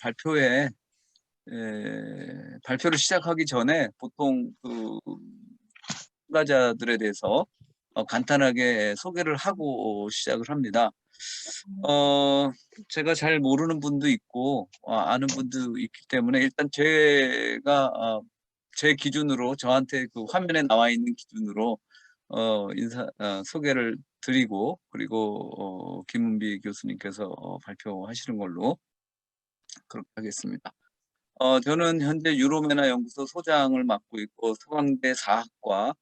발표에 발표를 시작하기 전에 보통 참가자들에 대해서 간단하게 소개를 하고 시작을 합니다. 제가 잘 모르는 분도 있고 아는 분도 있기 때문에 일단 제가 제 기준으로 저한테 그 화면에 나와 있는 기준으로 소개를 드리고 그리고 김은비 교수님께서 발표하시는 걸로 그렇게 하겠습니다. 저는 현재 유로메나 연구소 소장을 맡고 있고 서강대 사학과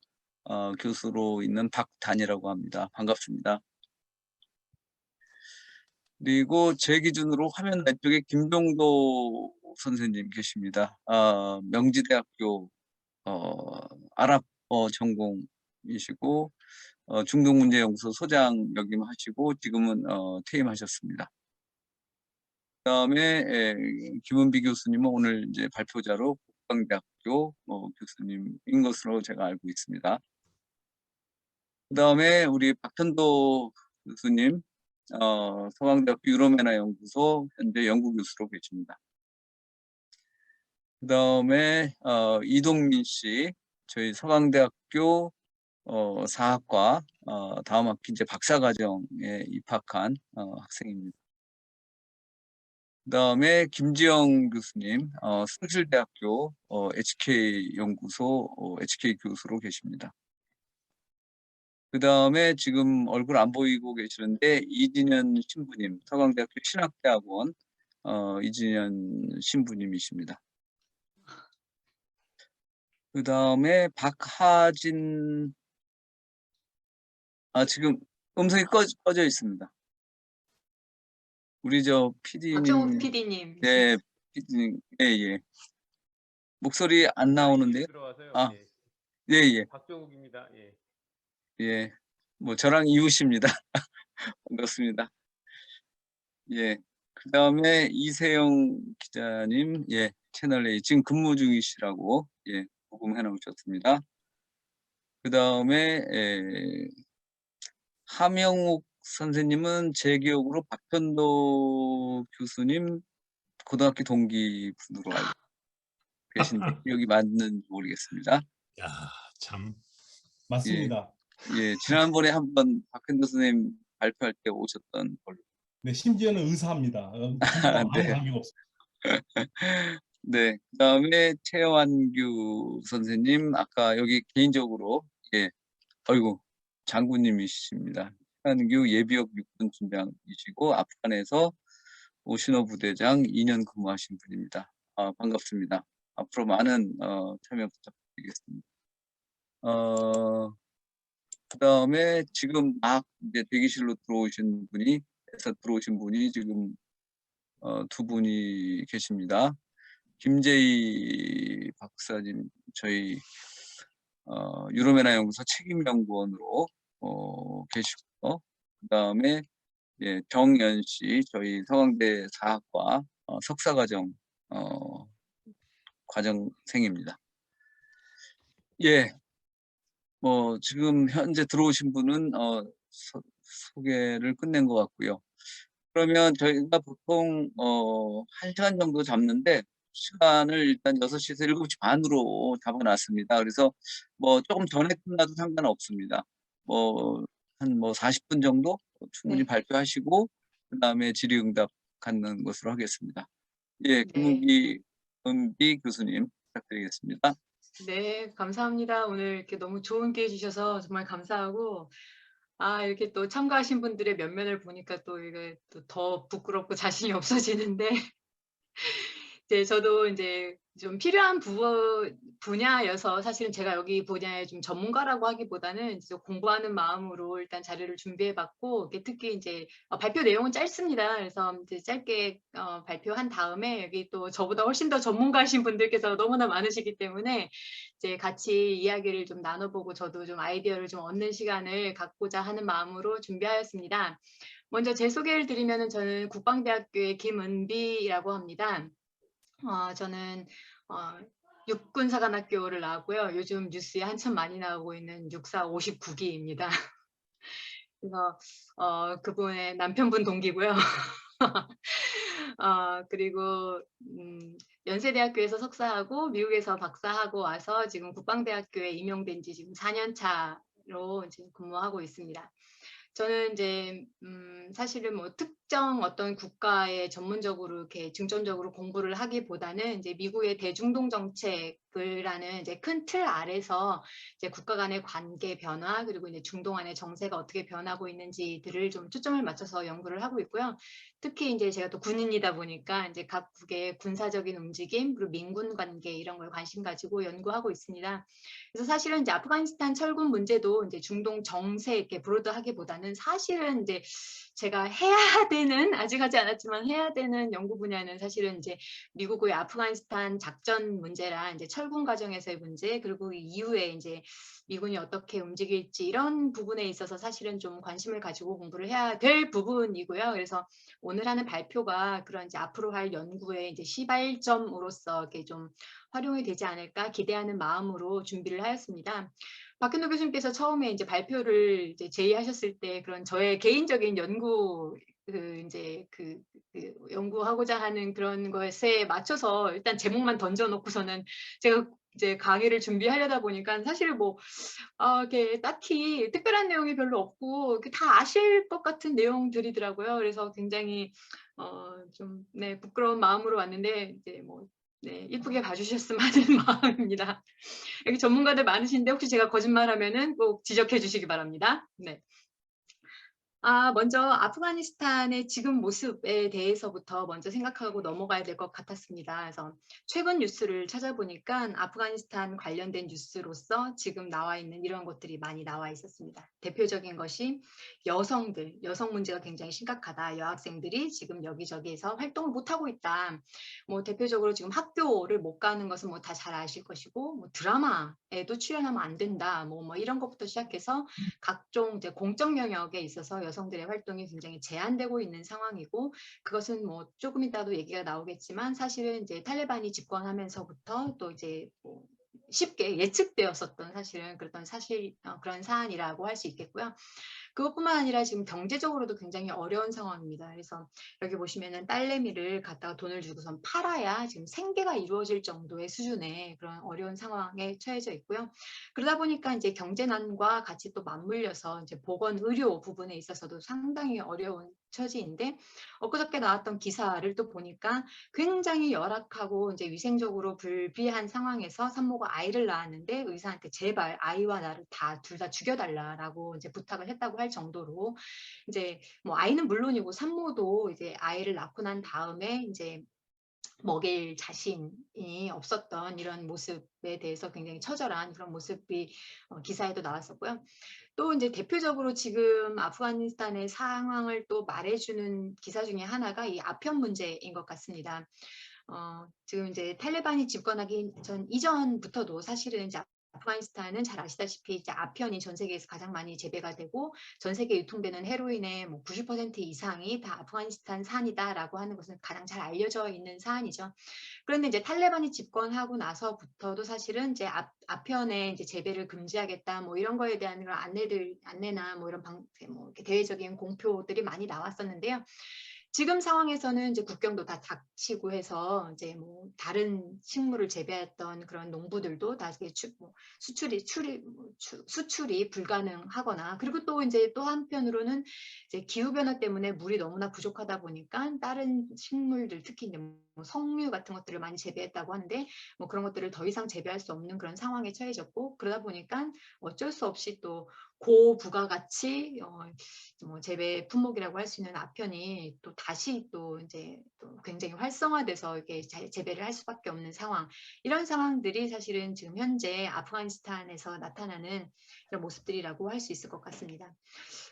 교수로 있는 박단이라고 합니다. 반갑습니다. 그리고 제 기준으로 화면 왼쪽에 김종도 선생님 계십니다. 명지대학교 아랍어 전공이시고 중동문제연구소 소장 역임하시고 지금은 퇴임하셨습니다. 그다음에 김은비 교수님은 오늘 이제 발표자로 국방대학교 교수님인 것으로 제가 알고 있습니다. 그다음에 우리 박현도 교수님 서강대학교 유로메나 연구소 현재 연구교수로 계십니다. 그다음에 이동민 씨 저희 서강대학교 사학과 다음 학기 이제 박사과정에 입학한 학생입니다. 그다음에 김지영 교수님 승실대학교 HK 연구소 HK 교수로 계십니다. 그다음에 지금 얼굴 안 보이고 계시는데 이진현 신부님 서강대학교 신학대학원 이진현 신부님이십니다. 그다음에 박하진 지금 음성이 꺼져 있습니다. 우리 저 박정욱 PD님 PD님. 네, PD님 예. 목소리 안 나오는데요. 들어와서요. 예. 박정욱입니다. 예. 뭐 저랑 이웃입니다. 반갑습니다. 예. 그다음에 이세영 기자님 채널 A 지금 근무 중이시라고 녹음해 놓으셨습니다. 그다음에 하명욱 선생님은 제 기억으로 박현도 교수님 고등학교 동기분으로 알고 계신데 기억이 맞는지 모르겠습니다. 야, 참 맞습니다. 예, 지난번에 한번 박현도 선생님 발표할 때 오셨던 걸로. 네, 심지어는 의사입니다. 아무 관계가 없습니다. 네, 그다음에 최완규 선생님 아까 여기 개인적으로 어이구 장군님이십니다. 최완규 예비역 육군 준장이시고 아프간에서 오신호 부대장 2년 근무하신 분입니다. 반갑습니다. 앞으로 많은 참여 부탁드리겠습니다. 그다음에 지금 막 이제 대기실로 들어오신 분이 지금 두 분이 계십니다. 김재희 박사님 저희 유로메나 연구소 책임연구원으로 계시고 그다음에 정연 씨 저희 서강대 사학과 석사과정 과정생입니다. 뭐 지금 현재 들어오신 분은 소개를 끝낸 것 같고요. 그러면 저희가 보통 1시간 정도 잡는데 시간을 일단 6시에서 7시 반으로 잡아놨습니다. 그래서 뭐 조금 전에 끝나도 상관없습니다. 한 40분 정도 충분히 발표하시고 그다음에 질의응답 갖는 것으로 하겠습니다. 김은비 교수님 부탁드리겠습니다. 네, 감사합니다. 오늘 이렇게 너무 좋은 기회 주셔서 정말 감사하고 이렇게 또 참가하신 분들의 면면을 보니까 또 이게 또 더 부끄럽고 자신이 없어지는데 저도 이제 좀 필요한 분야여서 사실은 제가 여기 분야에 좀 전문가라고 하기보다는 이제 공부하는 마음으로 일단 자료를 준비해봤고 특히 이제 발표 내용은 짧습니다. 그래서 이제 짧게 발표한 다음에 여기 또 저보다 훨씬 더 전문가이신 분들께서 너무나 많으시기 때문에 이제 같이 이야기를 좀 나눠보고 저도 좀 아이디어를 좀 얻는 시간을 갖고자 하는 마음으로 준비하였습니다. 먼저 제 소개를 드리면은 저는 국방대학교의 김은비라고 합니다. 저는 육군사관학교를 나왔고요. 요즘 뉴스에 한참 많이 나오고 있는 육사 59기입니다. 그래서 그분의 남편분 동기고요. 그리고 연세대학교에서 석사하고 미국에서 박사하고 와서 지금 국방대학교에 임용된 지 지금 4년 차로 이제 근무하고 있습니다. 저는 이제 사실은 뭐 특정 어떤 국가에 전문적으로 이렇게 중점적으로 공부를 하기보다는 이제 미국의 대중동 정책을라는 이제 큰 틀 아래서 이제 국가 간의 관계 변화 그리고 이제 중동 안의 정세가 어떻게 변하고 있는지들을 좀 초점을 맞춰서 연구를 하고 있고요. 특히 이제 제가 또 군인이다 보니까 이제 각국의 군사적인 움직임 그리고 민군 관계 이런 걸 관심 가지고 연구하고 있습니다. 그래서 사실은 이제 아프가니스탄 철군 문제도 이제 중동 정세 이렇게 브로드하기보다는 사실은 이제 제가 해야 되는 아직 하지 않았지만 해야 되는 연구 분야는 사실은 이제 미국의 아프가니스탄 작전 문제랑 이제 철군 과정에서의 문제 그리고 이후에 이제 미군이 어떻게 움직일지 이런 부분에 있어서 사실은 좀 관심을 가지고 공부를 해야 될 부분이고요. 그래서 오늘 하는 발표가 그런 이제 앞으로 할 연구의 이제 시발점으로서 이렇게 좀 활용이 되지 않을까 기대하는 마음으로 준비를 하였습니다. 박현도 교수님께서 처음에 이제 발표를 이제 제의하셨을 때 그런 저의 개인적인 연구 연구하고자 하는 그런 것에 맞춰서 일단 제목만 던져놓고서는 제가 이제 강의를 준비하려다 보니까 사실 뭐 이렇게 딱히 특별한 내용이 별로 없고 다 아실 것 같은 내용들이더라고요. 그래서 굉장히 좀 네, 부끄러운 마음으로 왔는데 이제 뭐 네, 이쁘게 봐주셨으면 하는 마음입니다. 여기 전문가들 많으신데 혹시 제가 거짓말하면은 꼭 지적해 주시기 바랍니다. 네. 먼저 아프가니스탄의 지금 모습에 대해서부터 먼저 생각하고 넘어가야 될 것 같았습니다. 그래서 최근 뉴스를 찾아보니까 아프가니스탄 관련된 뉴스로서 지금 나와 있는 이런 것들이 많이 나와 있었습니다. 대표적인 것이 여성 문제가 굉장히 심각하다. 여학생들이 지금 여기저기에서 활동을 못하고 있다. 뭐 대표적으로 지금 학교를 못 가는 것은 뭐 다 잘 아실 것이고 뭐 드라마에도 출연하면 안 된다. 뭐 이런 것부터 시작해서 각종 이제 공적 영역에 있어서 여성들의 활동이 굉장히 제한되고 있는 상황이고 그것은 뭐 조금 이따도 얘기가 나오겠지만 사실은 이제 탈레반이 집권하면서부터 또 이제 뭐 쉽게 예측되었었던 사실은 그런 사안이라고 할 수 있겠고요. 그것뿐만 아니라 지금 경제적으로도 굉장히 어려운 상황입니다. 그래서 여기 보시면은 딸내미를 갖다가 돈을 주고선 팔아야 지금 생계가 이루어질 정도의 수준의 그런 어려운 상황에 처해져 있고요. 그러다 보니까 이제 경제난과 같이 또 맞물려서 이제 보건 의료 부분에 있어서도 상당히 어려운 처지인데 엊그저께 나왔던 기사를 또 보니까 굉장히 열악하고 이제 위생적으로 불비한 상황에서 산모가 아이를 낳았는데 의사한테 제발 아이와 나를 둘 다 죽여달라라고 이제 부탁을 했다고 할 정도로 이제 뭐 아이는 물론이고 산모도 이제 아이를 낳고 난 다음에 이제 먹일 자신이 없었던 이런 모습에 대해서 굉장히 처절한 그런 모습이 기사에도 나왔었고요. 또 이제 대표적으로 지금 아프가니스탄의 상황을 또 말해주는 기사 중에 하나가 이 아편 문제인 것 같습니다. 지금 이제 탈레반이 집권하기 이전부터도 사실은 이제 아프가니스탄은 잘 아시다시피 이제 아편이 전 세계에서 가장 많이 재배가 되고 전 세계에 유통되는 헤로인의 뭐 90% 이상이 다 아프가니스탄 산이다라고 하는 것은 가장 잘 알려져 있는 사안이죠. 그런데 이제 탈레반이 집권하고 나서부터도 사실은 이제 아편에 이제 재배를 금지하겠다 뭐 이런 거에 대한 그런 안내나 뭐 이런 뭐 이렇게 대외적인 공표들이 많이 나왔었는데요. 지금 상황에서는 이제 국경도 다 닫히고 해서 이제 뭐 다른 식물을 재배했던 그런 농부들도 다 수출이 불가능하거나 그리고 또 이제 또 한편으로는 이제 기후 변화 때문에 물이 너무나 부족하다 보니까 다른 식물들 특히 이제 뭐 석류 같은 것들을 많이 재배했다고 하는데 뭐 그런 것들을 더 이상 재배할 수 없는 그런 상황에 처해졌고 그러다 보니까 어쩔 수 없이 또 고부가가치 뭐 재배 품목이라고 할 수 있는 아편이 또 다시 또 이제 또 굉장히 활성화돼서 이렇게 재배를 할 수밖에 없는 상황 이런 상황들이 사실은 지금 현재 아프가니스탄에서 나타나는 이런 모습들이라고 할 수 있을 것 같습니다.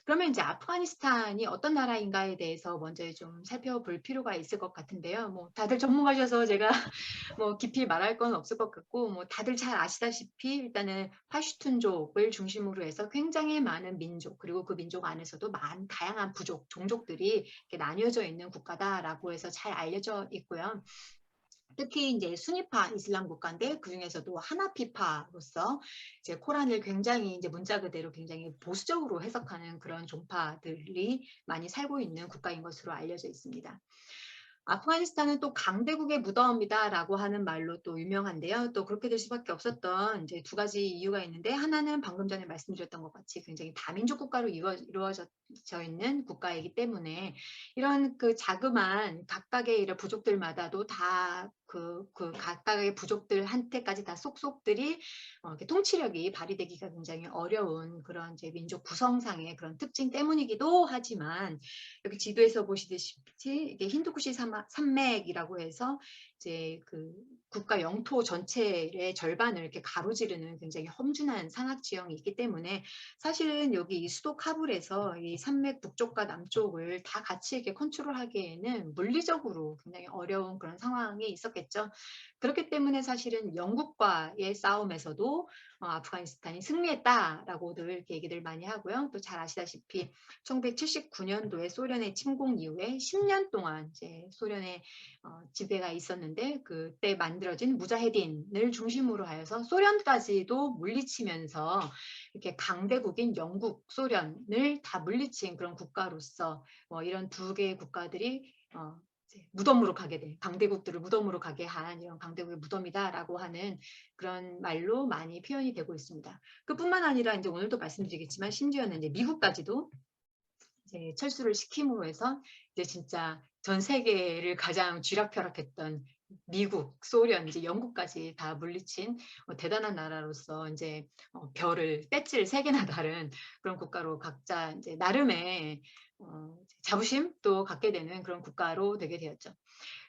그러면 이제 아프가니스탄이 어떤 나라인가에 대해서 먼저 좀 살펴볼 필요가 있을 것 같은데요. 뭐 다들 전문가셔서 제가 뭐 깊이 말할 건 없을 것 같고 뭐 다들 잘 아시다시피 일단은 파슈툰족을 중심으로 해서 굉장히 많은 민족 그리고 그 민족 안에서도 다양한 부족, 종족들이 이렇게 나뉘어져 있는 국가다라고 해서 잘 알려져 있고요. 특히 이제 수니파 이슬람 국가인데 그 중에서도 하나피파로서 이제 코란을 굉장히 이제 문자 그대로 굉장히 보수적으로 해석하는 그런 종파들이 많이 살고 있는 국가인 것으로 알려져 있습니다. 아프가니스탄은 또 강대국의 무덤이다라고 하는 말로 또 유명한데요. 또 그렇게 될 수밖에 없었던 이제 두 가지 이유가 있는데, 하나는 방금 전에 말씀드렸던 것 같이 굉장히 다민족 국가로 이루어져 있는 국가이기 때문에 이런 그 자그마한 각각의 이런 부족들마다도 다 그 각각의 부족들한테까지 다 쏙쏙들이 이렇게 통치력이 발휘되기가 굉장히 어려운 그런 이제 민족 구성상의 그런 특징 때문이기도 하지만, 여기 지도에서 보시듯이 이게 힌두쿠시 산맥이라고 해서 이제 그 국가 영토 전체의 절반을 이렇게 가로지르는 굉장히 험준한 산악 지형이 있기 때문에, 사실은 여기 이 수도 카불에서 이 산맥 북쪽과 남쪽을 다 같이 이렇게 컨트롤하기에는 물리적으로 굉장히 어려운 그런 상황이 있었겠죠. 그렇기 때문에 사실은 영국과의 싸움에서도 아프가니스탄이 승리했다라고들 이렇게 얘기들 많이 하고요. 또 잘 아시다시피 1979년도에 소련의 침공 이후에 10년 동안 이제 소련의 지배가 있었는데, 그때 만들어진 무자헤딘을 중심으로 하여서 소련까지도 물리치면서 이렇게 강대국인 영국, 소련을 다 물리친 그런 국가로서 이런 두 개의 국가들이 무덤으로 가게 된, 강대국들을 무덤으로 가게 한 이런 강대국의 무덤이다라고 하는 그런 말로 많이 표현이 되고 있습니다. 그뿐만 아니라 이제 오늘도 말씀드리겠지만, 심지어는 이제 미국까지도 이제 철수를 시킴으로 해서 이제 진짜 전 세계를 가장 쥐락펴락했던 미국, 소련, 이제 영국까지 다 물리친 대단한 나라로서 이제 별을 배지를 3개나 다른 그런 국가로 각자 이제 나름의 자부심도 갖게 되는 그런 국가로 되게 되었죠.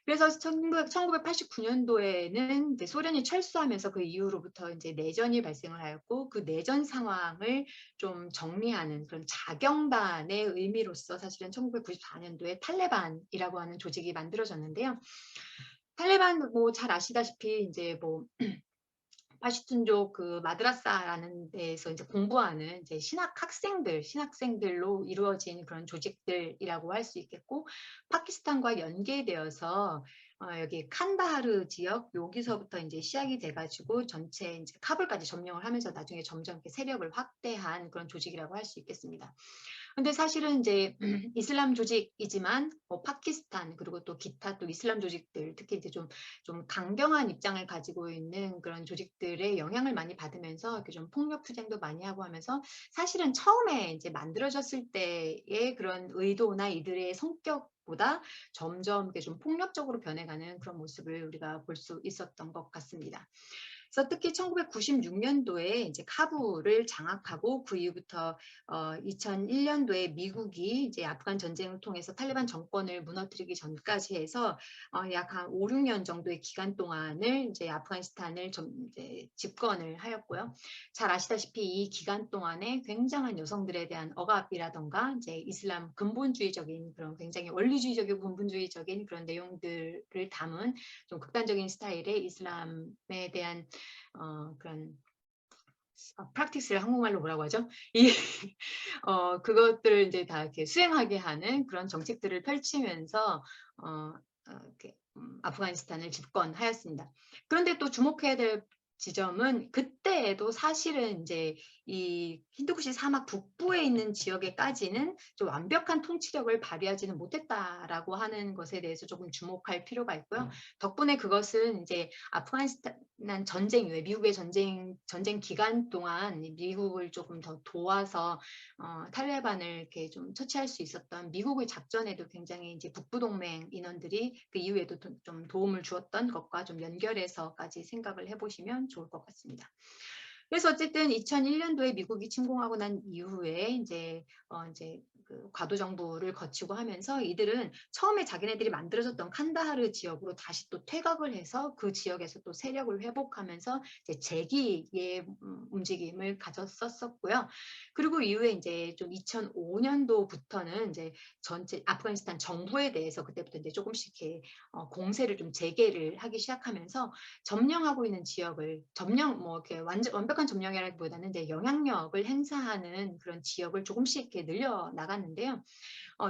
그래서 1989년도에는 이제 소련이 철수하면서 그 이후로부터 이제 내전이 발생을 하였고, 그 내전 상황을 좀 정리하는 그런 자경단의 의미로서 사실은 1994년도에 탈레반이라고 하는 조직이 만들어졌는데요. 탈레반 뭐 잘 아시다시피 이제 뭐 파슈툰족 그 마드라사라는 데에서 이제 공부하는 이제 신학생들로 이루어진 그런 조직들이라고 할 수 있겠고, 파키스탄과 연계되어서 여기 칸다하르 지역 여기서부터 이제 시작이 돼가지고 전체 이제 카불까지 점령을 하면서 나중에 점점 이렇게 세력을 확대한 그런 조직이라고 할 수 있겠습니다. 근데 사실은 이제 이슬람 조직이지만 파키스탄 그리고 또 기타 또 이슬람 조직들, 특히 이제 좀 강경한 입장을 가지고 있는 그런 조직들의 영향을 많이 받으면서 이렇게 좀 폭력 투쟁도 많이 하고 하면서, 사실은 처음에 이제 만들어졌을 때의 그런 의도나 이들의 성격보다 점점 이렇게 좀 폭력적으로 변해가는 그런 모습을 우리가 볼 수 있었던 것 같습니다. 그래서 특히 1996년도에 이제 카불을 장악하고, 그 이후부터 2001년도에 미국이 이제 아프간 전쟁을 통해서 탈레반 정권을 무너뜨리기 전까지 해서 약 한 5, 6년 정도의 기간 동안을 이제 아프가니스탄을 이제 집권을 하였고요. 잘 아시다시피 이 기간 동안에 굉장한 여성들에 대한 억압이라던가 이제 이슬람 근본주의적인 그런 굉장히 원리주의적이고 근본주의적인 그런 내용들을 담은 좀 극단적인 스타일의 이슬람에 대한 그런 프랙티스를 한국말로 뭐라고 하죠? 그것들을 이제 다 이렇게 수행하게 하는 그런 정책들을 펼치면서 이렇게 아프가니스탄을 집권하였습니다. 그런데 또 주목해야 될 지점은, 그때에도 사실은 이제 이 힌두쿠시 사막 북부에 있는 지역에까지는 좀 완벽한 통치력을 발휘하지는 못했다라고 하는 것에 대해서 조금 주목할 필요가 있고요. 덕분에 그것은 이제 아프가니스탄 전쟁 이후에 미국의 전쟁 기간 동안 미국을 조금 더 도와서 탈레반을 이렇게 좀 처치할 수 있었던 미국의 작전에도 굉장히 이제 북부 동맹 인원들이 그 이후에도 좀 도움을 주었던 것과 좀 연결해서까지 생각을 해보시면 좋을 것 같습니다. 그래서 어쨌든 2001년도에 미국이 침공하고 난 이후에 이제 그 과도 정부를 거치고 하면서 이들은 처음에 자기네들이 만들어졌던 칸다하르 지역으로 다시 또 퇴각을 해서 그 지역에서 또 세력을 회복하면서 이제 재기의 움직임을 가졌었고요. 그리고 이후에 이제 좀 2005년도부터는 이제 전체 아프가니스탄 정부에 대해서 그때부터 이제 조금씩 이렇게 공세를 좀 재개를 하기 시작하면서 점령하고 있는 지역을 이렇게 완벽한 점령이라기보다는 이제 영향력을 행사하는 그런 지역을 조금씩 이렇게 늘려 나갔는데요.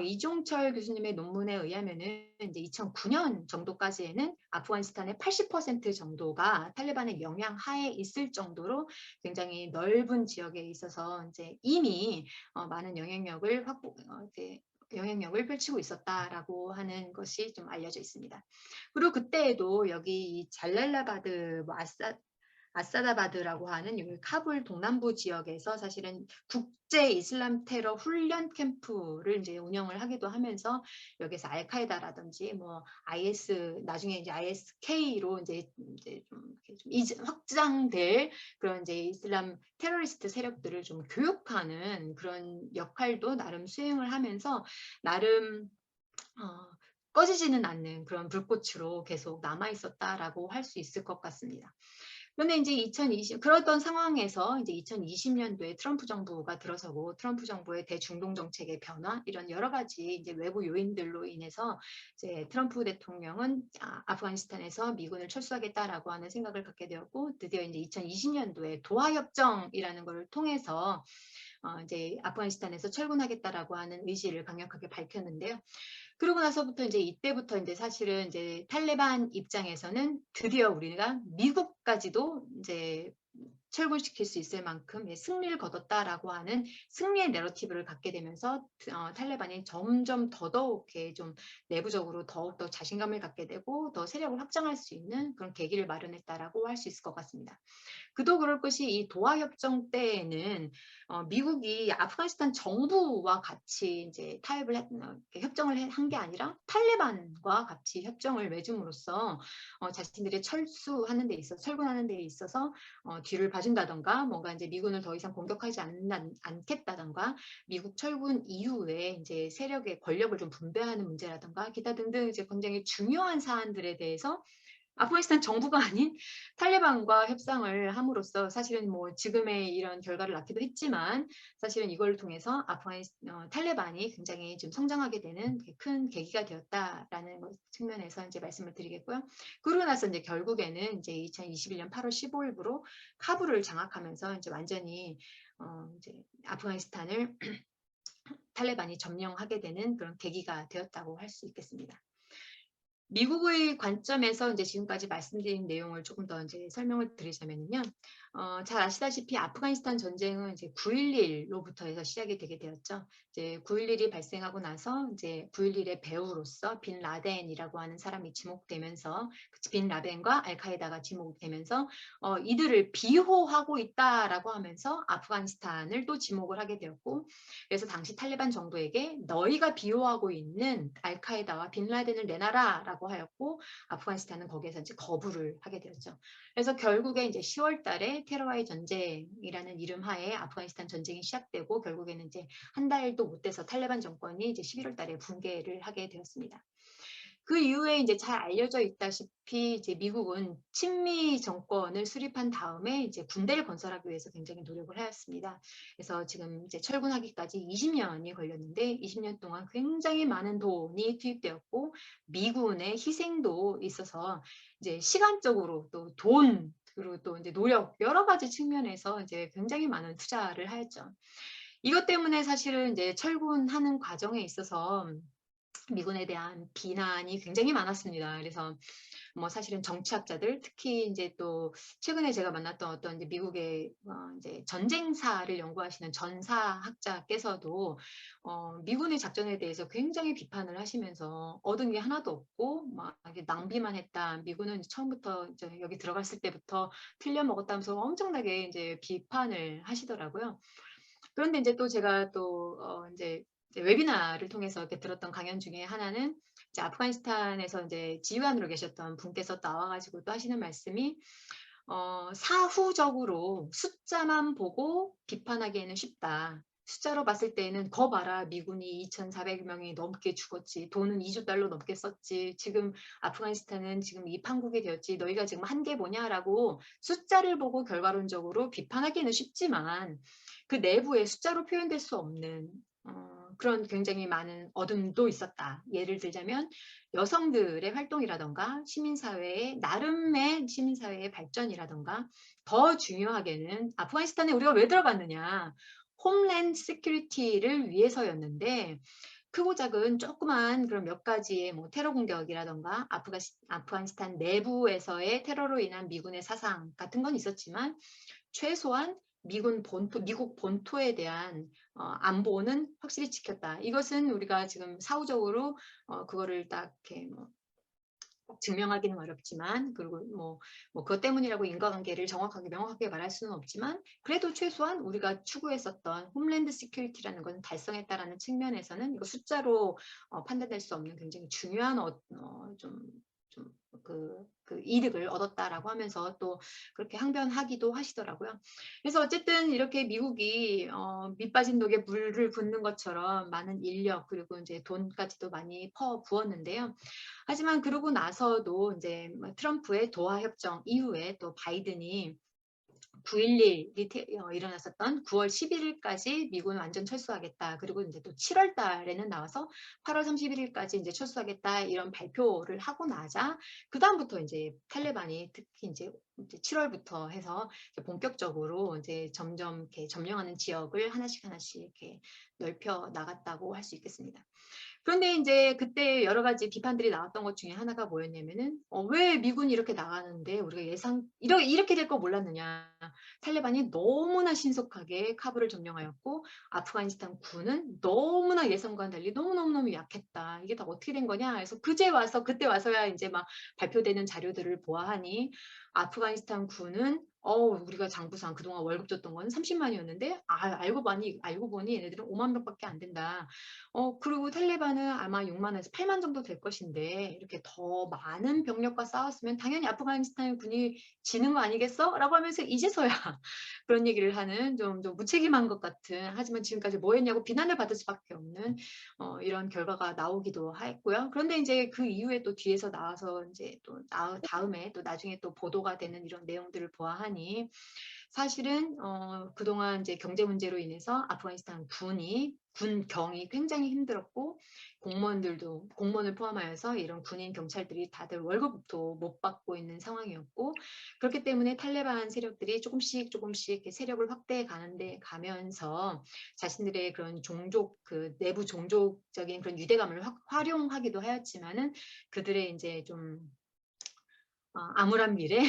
이종철 교수님의 논문에 의하면은 이제 2009년 정도까지에는 아프가니스탄의 80% 정도가 탈레반의 영향 하에 있을 정도로 굉장히 넓은 지역에 있어서 이제 이미 많은 영향력을 영향력을 펼치고 있었다라고 하는 것이 좀 알려져 있습니다. 그리고 그때에도 여기 이 잘랄라바드, 뭐 아사다바드라고 하는 여기 카불 동남부 지역에서 사실은 국제 이슬람 테러 훈련 캠프를 이제 운영을 하기도 하면서 여기서 알카에다라든지 뭐 IS, 나중에 이제 ISK로 이제 좀 이렇게 좀 확장될 그런 이제 이슬람 테러리스트 세력들을 좀 교육하는 그런 역할도 나름 수행을 하면서 나름 꺼지지는 않는 그런 불꽃으로 계속 남아 있었다라고 할 수 있을 것 같습니다. 그런데 이제 그러던 상황에서 이제 2020년도에 트럼프 정부가 들어서고 트럼프 정부의 대중동 정책의 변화 이런 여러 가지 이제 외부 요인들로 인해서 이제 트럼프 대통령은 아프가니스탄에서 미군을 철수하겠다라고 하는 생각을 갖게 되었고 드디어 이제 2020년도에 도하 협정이라는 것을 통해서 이제 아프가니스탄에서 철군하겠다라고 하는 의지를 강력하게 밝혔는데요. 그러고 나서부터 이제 이때부터 이제 사실은 이제 탈레반 입장에서는 드디어 우리가 미국까지도 이제 철군시킬 수 있을 만큼 승리를 거뒀다라고 하는 승리의 내러티브를 갖게 되면서 탈레반이 점점 더더욱 좀 내부적으로 더욱더 자신감을 갖게 되고 더 세력을 확장할 수 있는 그런 계기를 마련했다라고 할 수 있을 것 같습니다. 그도 그럴 것이 이 도하 협정 때에는 미국이 아프가니스탄 정부와 같이 이제 협정을 한 게 아니라 탈레반과 같이 협정을 맺음으로써 자신들이 철군하는 데 있어서 뒤를 봐준다던가 뭔가 이제 미군을 더 이상 공격하지 않겠다던가 미국 철군 이후에 이제 세력의 권력을 좀 분배하는 문제라던가 기타 등등 이제 굉장히 중요한 사안들에 대해서 아프가니스탄 정부가 아닌 탈레반과 협상을 함으로써 사실은 뭐 지금의 이런 결과를 낳기도 했지만 사실은 이걸 통해서 탈레반이 굉장히 좀 성장하게 되는 큰 계기가 되었다라는 측면에서 이제 말씀을 드리겠고요. 그러고 나서 이제 결국에는 이제 2021년 8월 15일부로 카불을 장악하면서 이제 완전히 이제 아프가니스탄을 탈레반이 점령하게 되는 그런 계기가 되었다고 할 수 있겠습니다. 미국의 관점에서 이제 지금까지 말씀드린 내용을 조금 더 이제 설명을 드리자면요. 잘 아시다시피 아프가니스탄 전쟁은 이제 9.11로부터 해서 시작이 되게 되었죠. 이제 9.11이 발생하고 나서 이제 9.11의 배후로서 빈 라덴이라고 하는 사람이 지목되면서 빈 라덴과 알카에다가 지목되면서 이들을 비호하고 있다라고 하면서 아프가니스탄을 또 지목을 하게 되었고 그래서 당시 탈레반 정부에게 너희가 비호하고 있는 알카에다와 빈 라덴을 내놔라라고 하였고 아프가니스탄은 거기에서 이제 거부를 하게 되었죠. 그래서 결국에 이제 10월 달에 테러와의 전쟁이라는 이름 하에 아프가니스탄 전쟁이 시작되고 결국에는 이제 한 달도 못 돼서 탈레반 정권이 이제 11월 달에 붕괴를 하게 되었습니다. 그 이후에 이제 잘 알려져 있다시피 이제 미국은 친미 정권을 수립한 다음에 이제 군대를 건설하기 위해서 굉장히 노력을 하였습니다. 그래서 지금 이제 철군하기까지 20년이 걸렸는데 20년 동안 굉장히 많은 돈이 투입되었고 미군의 희생도 있어서 이제 시간적으로 또 돈 그리고 또 이제 노력 여러 가지 측면에서 이제 굉장히 많은 투자를 하였죠. 이것 때문에 사실은 이제 철군하는 과정에 있어서 미군에 대한 비난이 굉장히 많았습니다. 그래서 뭐 사실은 정치학자들 특히 이제 또 최근에 제가 만났던 어떤 이제 미국의 이제 전쟁사를 연구하시는 전사학자께서도 미군의 작전에 대해서 굉장히 비판을 하시면서 얻은 게 하나도 없고 막 낭비만 했다. 미군은 처음부터 이제 여기 들어갔을 때부터 틀려 먹었다면서 엄청나게 이제 비판을 하시더라고요. 그런데 이제 또 제가 또 이제 웨비나를 통해서 이렇게 들었던 강연 중에 하나는 이제 아프가니스탄에서 이제 지휘관으로 계셨던 분께서 나와가지고 또 하시는 말씀이 사후적으로 숫자만 보고 비판하기에는 쉽다. 숫자로 봤을 때는 거 봐라 미군이 2,400명이 넘게 죽었지 돈은 2조 달러 넘게 썼지 지금 아프가니스탄은 지금 이 판국이 되었지 너희가 지금 한 게 뭐냐라고 숫자를 보고 결과론적으로 비판하기는 쉽지만 그 내부에 숫자로 표현될 수 없는 그런 굉장히 많은 어둠도 있었다. 예를 들자면 여성들의 활동이라던가 시민사회의 나름의 시민사회의 발전이라던가 더 중요하게는 아프가니스탄에 우리가 왜 들어갔느냐 홈랜드 시큐리티를 위해서였는데 크고 작은 조그만 그런 몇 가지의 뭐 테러 공격이라던가 아프가니스탄 내부에서의 테러로 인한 미군의 사상 같은 건 있었지만 최소한 미국 본토에 대한 안보는 확실히 지켰다. 이것은 우리가 지금 사후적으로 그거를 딱 이렇게 뭐 증명하기는 어렵지만, 그리고 뭐 그것 때문이라고 인과관계를 정확하게 명확하게 말할 수는 없지만, 그래도 최소한 우리가 추구했었던 홈랜드 시큐리티라는 것은 달성했다라는 측면에서는 이거 숫자로 판단될 수 없는 굉장히 중요한 그 이득을 얻었다라고 하면서 또 그렇게 항변하기도 하시더라고요. 그래서 어쨌든 이렇게 미국이 밑 빠진 독에 물을 붓는 것처럼 많은 인력 그리고 이제 돈까지도 많이 퍼 부었는데요. 하지만 그러고 나서도 이제 트럼프의 도하 협정 이후에 또 바이든이 9.11이 일어났었던 9월 11일까지 미국은 완전 철수하겠다. 그리고 이제 또 7월 달에는 나와서 8월 31일까지 이제 철수하겠다 이런 발표를 하고 나자 그 다음부터 이제 탈레반이 특히 이제 7월부터 해서 본격적으로 이제 점점 이렇게 점령하는 지역을 하나씩 이렇게 넓혀 나갔다고 할 수 있겠습니다. 그런데 이제 그때 여러 가지 비판들이 나왔던 것 중에 하나가 뭐였냐면은 왜 미군이 이렇게 나가는데 우리가 이렇게 될 거 몰랐느냐. 탈레반이 너무나 신속하게 카불을 점령하였고 아프가니스탄 군은 너무나 예상과는 달리 너무너무 약했다. 이게 다 어떻게 된 거냐. 그래서 그때 와서야 이제 막 발표되는 자료들을 보아하니 아프가니스탄 군은 우리가 장부상 그동안 월급 줬던 건 30만이었는데 알고 보니 얘네들은 5만 명밖에 안 된다. 그리고 탈레반은 아마 6만에서 8만 정도 될 것인데 이렇게 더 많은 병력과 싸웠으면 당연히 아프가니스탄 군이 지는 거 아니겠어? 라고 하면서 이제서야 그런 얘기를 하는 좀 무책임한 것 같은, 하지만 지금까지 뭐 했냐고 비난을 받을 수밖에 없는 이런 결과가 나오기도 했고요. 그런데 이제 그 이후에 또 뒤에서 나와서 이제 또 다음에 또 나중에 또 보도가 되는 이런 내용들을 보아하니 사실은 그동안 이제 경제 문제로 인해서 아프가니스탄 군경이 굉장히 힘들었고 공무원을 포함하여서 이런 군인 경찰들이 다들 월급도 못 받고 있는 상황이었고, 그렇기 때문에 탈레반 세력들이 조금씩 이렇게 세력을 확대해 가면서 자신들의 그런 내부 종족적인 그런 유대감을 활용하기도 하였지만은 그들의 이제 좀 암울한 미래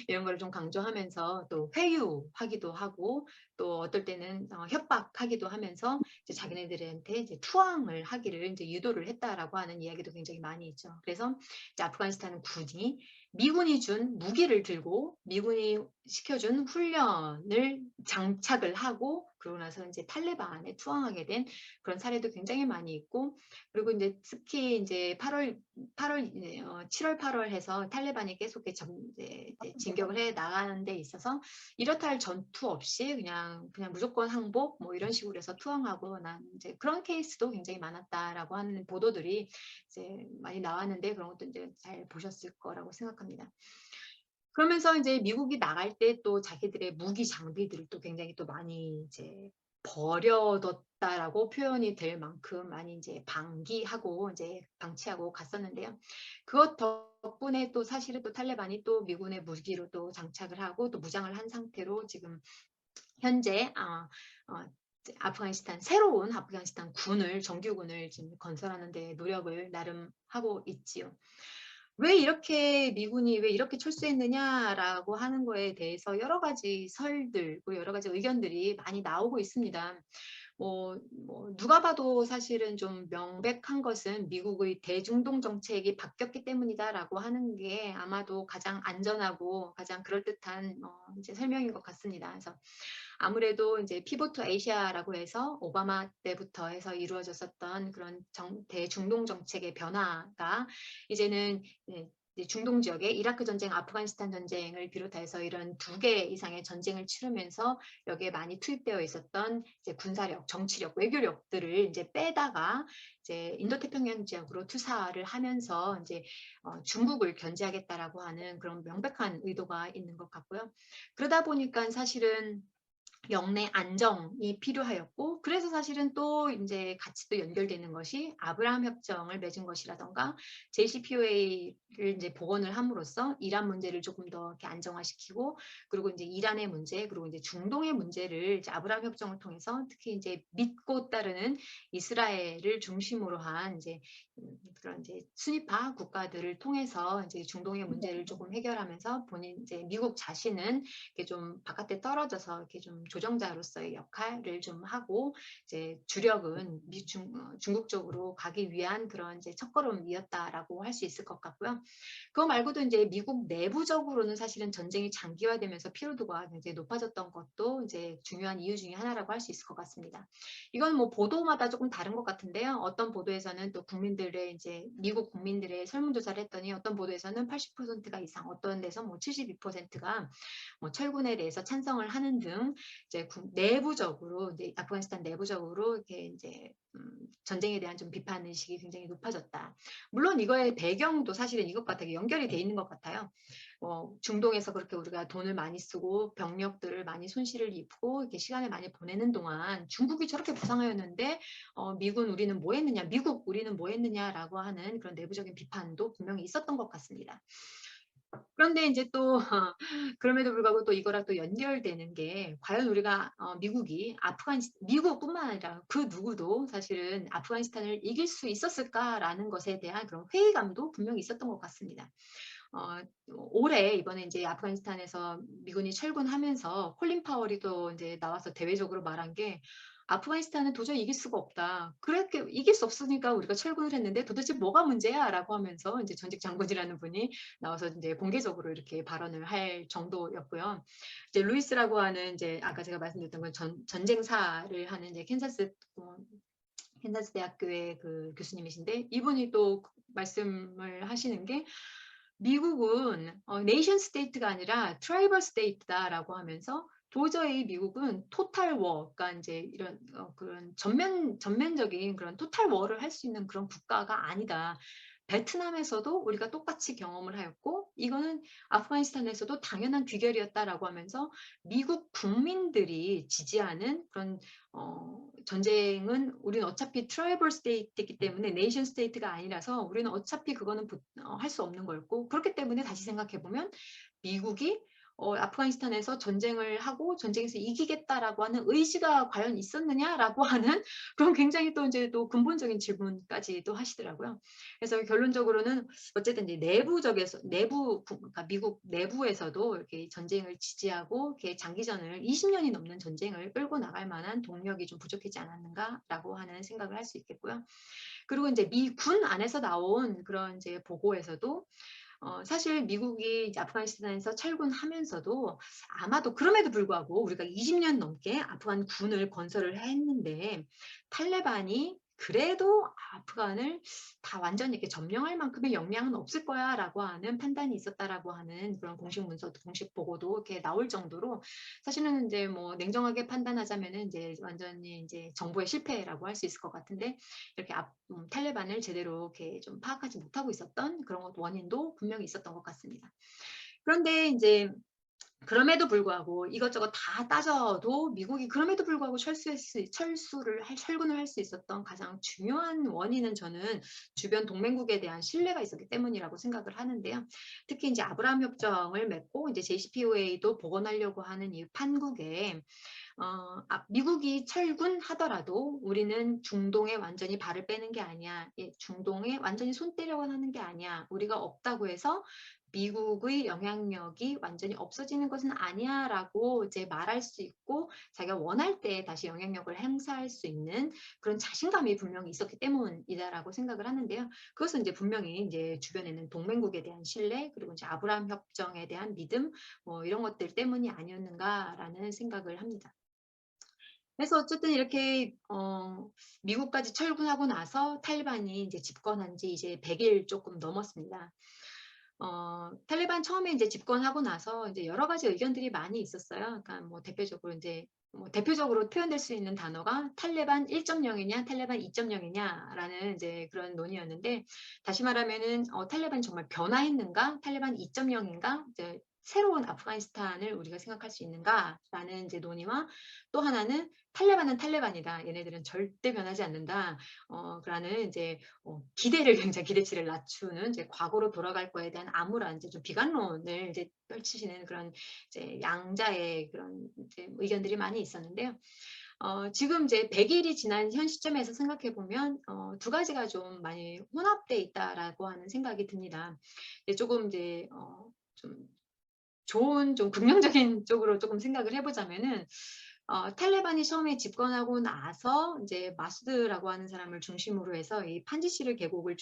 이런 걸 좀 강조하면서 또 회유하기도 하고 또 어떨 때는 협박하기도 하면서 이제 자기네들한테 이제 투항을 하기를 이제 유도를 했다라고 하는 이야기도 굉장히 많이 있죠. 그래서 이제 아프가니스탄 군이 미군이 준 무기를 들고 미군이 시켜준 훈련을 장착을 하고 그러고 나서 이제 탈레반에 투항하게 된 그런 사례도 굉장히 많이 있고, 그리고 이제 특히 이제 7월 8월 해서 탈레반이 계속 이제 진격을 해 나가는 데 있어서 이렇다 할 전투 없이 그냥 무조건 항복 뭐 이런 식으로 해서 투항하고 난 이제 그런 케이스도 굉장히 많았다라고 하는 보도들이 이제 많이 나왔는데, 그런 것도 이제 잘 보셨을 거라고 생각합니다. 그러면서 이제 미국이 나갈 때 또 자기들의 무기 장비들을 또 굉장히 또 많이 이제 버려뒀다라고 표현이 될 만큼 많이 이제 방치하고 갔었는데요. 그것 덕분에 또 사실은 또 탈레반이 또 미군의 무기로 또 장착을 하고 또 무장을 한 상태로 지금 현재 새로운 아프가니스탄 정규군을 지금 건설하는 데 노력을 나름 하고 있지요. 미군이 왜 이렇게 철수했느냐라고 하는 거에 대해서 여러 가지 설들, 여러 가지 의견들이 많이 나오고 있습니다. 누가 봐도 사실은 좀 명백한 것은 미국의 대중동 정책이 바뀌었기 때문이다라고 하는 게 아마도 가장 안전하고 가장 그럴듯한 이제 설명인 것 같습니다. 그래서 아무래도 이제 피보트 투 아시아라고 해서 오바마 때부터 해서 이루어졌었던 그런 대중동 정책의 변화가 이제는 중동 지역에 이라크 전쟁, 아프가니스탄 전쟁을 비롯해서 이런 2개 이상의 전쟁을 치르면서 여기에 많이 투입되어 있었던 이제 군사력, 정치력, 외교력들을 이제 빼다가 이제 인도태평양 지역으로 투사를 하면서 이제 중국을 견제하겠다라고 하는 그런 명백한 의도가 있는 것 같고요. 그러다 보니까 사실은 영내 안정이 필요하였고, 그래서 사실은 또 이제 같이 또 연결되는 것이 아브라함 협정을 맺은 것이라던가 JCPOA를 이제 복원을 함으로써 이란 문제를 조금 더 이렇게 안정화시키고, 그리고 이제 이란의 문제, 그리고 이제 중동의 문제를 이제 아브라함 협정을 통해서 특히 이제 믿고 따르는 이스라엘을 중심으로 한 이제 그런 이제 순위파 국가들을 통해서 이제 중동의 문제를 조금 해결하면서 본인 이제 미국 자신은 이렇게 좀 바깥에 떨어져서 이렇게 좀 조정자로서의 역할을 좀 하고, 이제 주력은 중국 쪽으로 가기 위한 그런 이제 첫걸음이었다라고 할 수 있을 것 같고요. 그거 말고도 이제 미국 내부적으로는 사실은 전쟁이 장기화되면서 피로도가 굉장히 높아졌던 것도 이제 중요한 이유 중에 하나라고 할 수 있을 것 같습니다. 이건 뭐 보도마다 조금 다른 것 같은데요. 어떤 보도에서는 또 국민들의 이제 미국 국민들의 설문조사를 했더니 어떤 보도에서는 80%가 이상, 어떤 데서 뭐 72%가 뭐 철군에 대해서 찬성을 하는 등 이제 내부적으로 이제 아프가니스탄 내부적으로 이렇게 이제 전쟁에 대한 좀 비판 의식이 굉장히 높아졌다. 물론 이거의 배경도 사실은 이것과 되게 연결이 돼 있는 것 같아요. 중동에서 그렇게 우리가 돈을 많이 쓰고 병력들을 많이 손실을 입고 이렇게 시간을 많이 보내는 동안 중국이 저렇게 부상하였는데 미군 우리는 뭐 했느냐, 미국 우리는 뭐 했느냐라고 하는 그런 내부적인 비판도 분명히 있었던 것 같습니다. 그런데 이제 또 그럼에도 불구하고 또 이거랑 또 연결되는 게 과연 우리가 미국이 미국뿐만 아니라 그 누구도 사실은 아프가니스탄을 이길 수 있었을까라는 것에 대한 그런 회의감도 분명히 있었던 것 같습니다. 올해 이번에 이제 아프가니스탄에서 미군이 철군하면서 콜린 파월이 또 이제 나와서 대외적으로 말한 게 아프가니스탄은 도저히 이길 수가 없다. 그렇게 이길 수 없으니까 우리가 철군을 했는데 도대체 뭐가 문제야?라고 하면서 이제 전직 장군이라는 분이 나와서 이제 공개적으로 이렇게 발언을 할 정도였고요. 이제 루이스라고 하는 이제 아까 제가 말씀드렸던 건 전쟁사를 하는 이제 캔사스 대학교의 그 교수님이신데 이분이 또 말씀을 하시는 게 미국은 네이션 스테이트가 아니라 트라이벌 스테이트다라고 하면서 도저히 미국은 토탈 워, 그러니까 이제 이런 그런 전면적인 그런 토탈 워를 할 수 있는 그런 국가가 아니다. 베트남에서도 우리가 똑같이 경험을 하였고 이거는 아프가니스탄에서도 당연한 귀결이었다라고 하면서 미국 국민들이 지지하는 그런 전쟁은 우리는 어차피 트라이벌 스테이트이기 때문에 네이션 스테이트가 아니라서 우리는 어차피 그거는 할 수 없는 거였고 그렇기 때문에 다시 생각해 보면 미국이 아프가니스탄에서 전쟁을 하고 전쟁에서 이기겠다라고 하는 의지가 과연 있었느냐라고 하는 그런 굉장히 또 이제 또 근본적인 질문까지도 하시더라고요. 그래서 결론적으로는 어쨌든 이제 그러니까 미국 내부에서도 이렇게 전쟁을 지지하고 이렇게 장기전을 20년이 넘는 전쟁을 끌고 나갈 만한 동력이 좀 부족하지 않았는가라고 하는 생각을 할 수 있겠고요. 그리고 이제 미군 안에서 나온 그런 이제 보고에서도 사실 미국이 이제 아프가니스탄에서 철군하면서도 아마도 그럼에도 불구하고 우리가 20년 넘게 아프간 군을 건설을 했는데 탈레반이 그래도 아프간을 다 완전히 이렇게 점령할 만큼의 역량은 없을 거야라고 하는 판단이 있었다라고 하는 그런 공식 문서, 공식 보고도 이렇게 나올 정도로 사실은 이제 뭐 냉정하게 판단하자면은 이제 완전히 이제 정보의 실패라고 할 수 있을 것 같은데 이렇게 탈레반을 제대로 이렇게 좀 파악하지 못하고 있었던 그런 원인도 분명히 있었던 것 같습니다. 그런데 이제 그럼에도 불구하고 이것저것 다 따져도 미국이 그럼에도 불구하고 철군을 할 수 있었던 가장 중요한 원인은 저는 주변 동맹국에 대한 신뢰가 있었기 때문이라고 생각을 하는데요. 특히 이제 아브라함 협정을 맺고 이제 JCPOA도 복원하려고 하는 이 판국에 미국이 철군하더라도 우리는 중동에 완전히 발을 빼는 게 아니야. 중동에 완전히 손 떼려고 하는 게 아니야. 우리가 없다고 해서 미국의 영향력이 완전히 없어지는 것은 아니야 라고 이제 말할 수 있고 자기가 원할 때 다시 영향력을 행사할 수 있는 그런 자신감이 분명히 있었기 때문이다라고 생각을 하는데요. 그것은 이제 분명히 이제 주변에는 동맹국에 대한 신뢰 그리고 이제 아브라함 협정에 대한 믿음 뭐 이런 것들 때문이 아니었는가라는 생각을 합니다. 그래서 어쨌든 이렇게 미국까지 철군하고 나서 탈리반이 이제 집권한 지 이제 100일 조금 넘었습니다. 탈리반 처음에 이제 집권하고 나서 이제 여러 가지 의견들이 많이 있었어요. 그러니까 뭐 대표적으로 이제 뭐 대표적으로 표현될 수 있는 단어가 탈레반 1.0이냐 탈레반 2.0이냐라는 이제 그런 논의였는데 다시 말하면은 탈레반이 정말 변화했는가? 탈레반 2.0인가? 이제 새로운 아프가니스탄을 우리가 생각할 수 있는가라는 이제 논의와 또 하나는 탈레반은 탈레반이다. 얘네들은 절대 변하지 않는다. 라는 이제 기대를 굉장히 기대치를 낮추는 이제 과거로 돌아갈 거에 대한 암울한 이제 좀 비관론을 이제 펼치시는 그런 이제 양자의 그런 이제 의견들이 많이 있었는데요. 지금 이제 100일이 지난 현 시점에서 생각해 보면 두 가지가 좀 많이 혼합돼 있다라고 하는 생각이 듭니다. 조금 이제 좀 좋은 좀 긍정적인 쪽으로 조금 생각을 해보자면은 탈레반이 처음에 집권하고 나서 이제 마수드라고 하는 사람을 중심으로 해서 이 판지시르 계곡을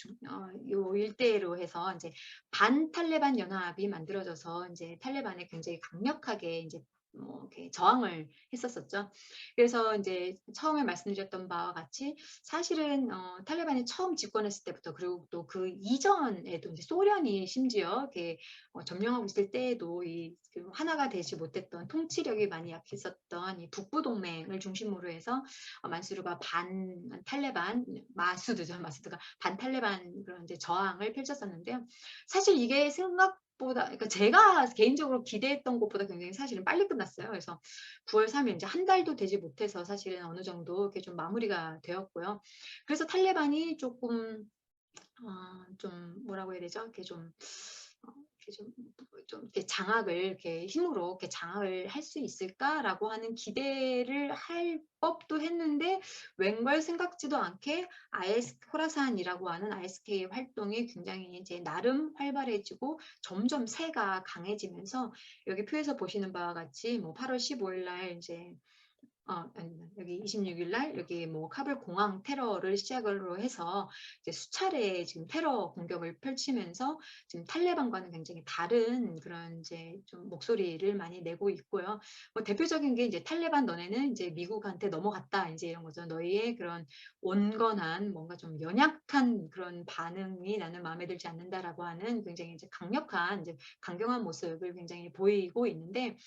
요 일대로 해서 이제 반탈레반 연합이 만들어져서 이제 탈레반에 굉장히 강력하게 이제 뭐 이렇게 저항을 했었었죠. 그래서 이제 처음에 말씀드렸던 바와 같이 사실은 탈레반이 처음 집권했을 때부터 그리고 또 그 이전에도 이제 소련이 심지어 이렇게 점령하고 있을 때에도 그 하나가 되지 못했던 통치력이 많이 약했었던 이 북부 동맹을 중심으로 해서 만수르가 반 탈레반 마수드가 반 탈레반 그런 이제 저항을 펼쳤었는데요. 사실 이게 생각보다 그러니까 제가 개인적으로 기대했던 것보다 굉장히 사실은 빨리 끝났어요. 그래서 9월 3일 이제 한 달도 되지 못해서 사실은 어느 정도 이렇게 좀 마무리가 되었고요. 그래서 탈레반이 조금 좀 뭐라고 해야 되죠? 이렇게 좀 이렇게 장악을 이렇게 힘으로 이렇게 장악을 할 수 있을까라고 하는 기대를 할 법도 했는데 웬걸 생각지도 않게 호라산이라고 하는 ISK 활동이 굉장히 이제 나름 활발해지고 점점 세가 강해지면서 여기 표에서 보시는 바와 같이 뭐 8월 15일 날 이제 여기 26일 날 여기 뭐 카불 공항 테러를 시작으로 해서 이제 수차례 지금 테러 공격을 펼치면서 지금 탈레반과는 굉장히 다른 그런 이제 좀 목소리를 많이 내고 있고요. 뭐 대표적인 게 이제 탈레반 너네는 이제 미국한테 넘어갔다 이제 이런 거죠. 너희의 그런 온건한 뭔가 좀 연약한 그런 반응이 나는 마음에 들지 않는다라고 하는 굉장히 이제 강력한 이제 강경한 모습을 굉장히 보이고 있는데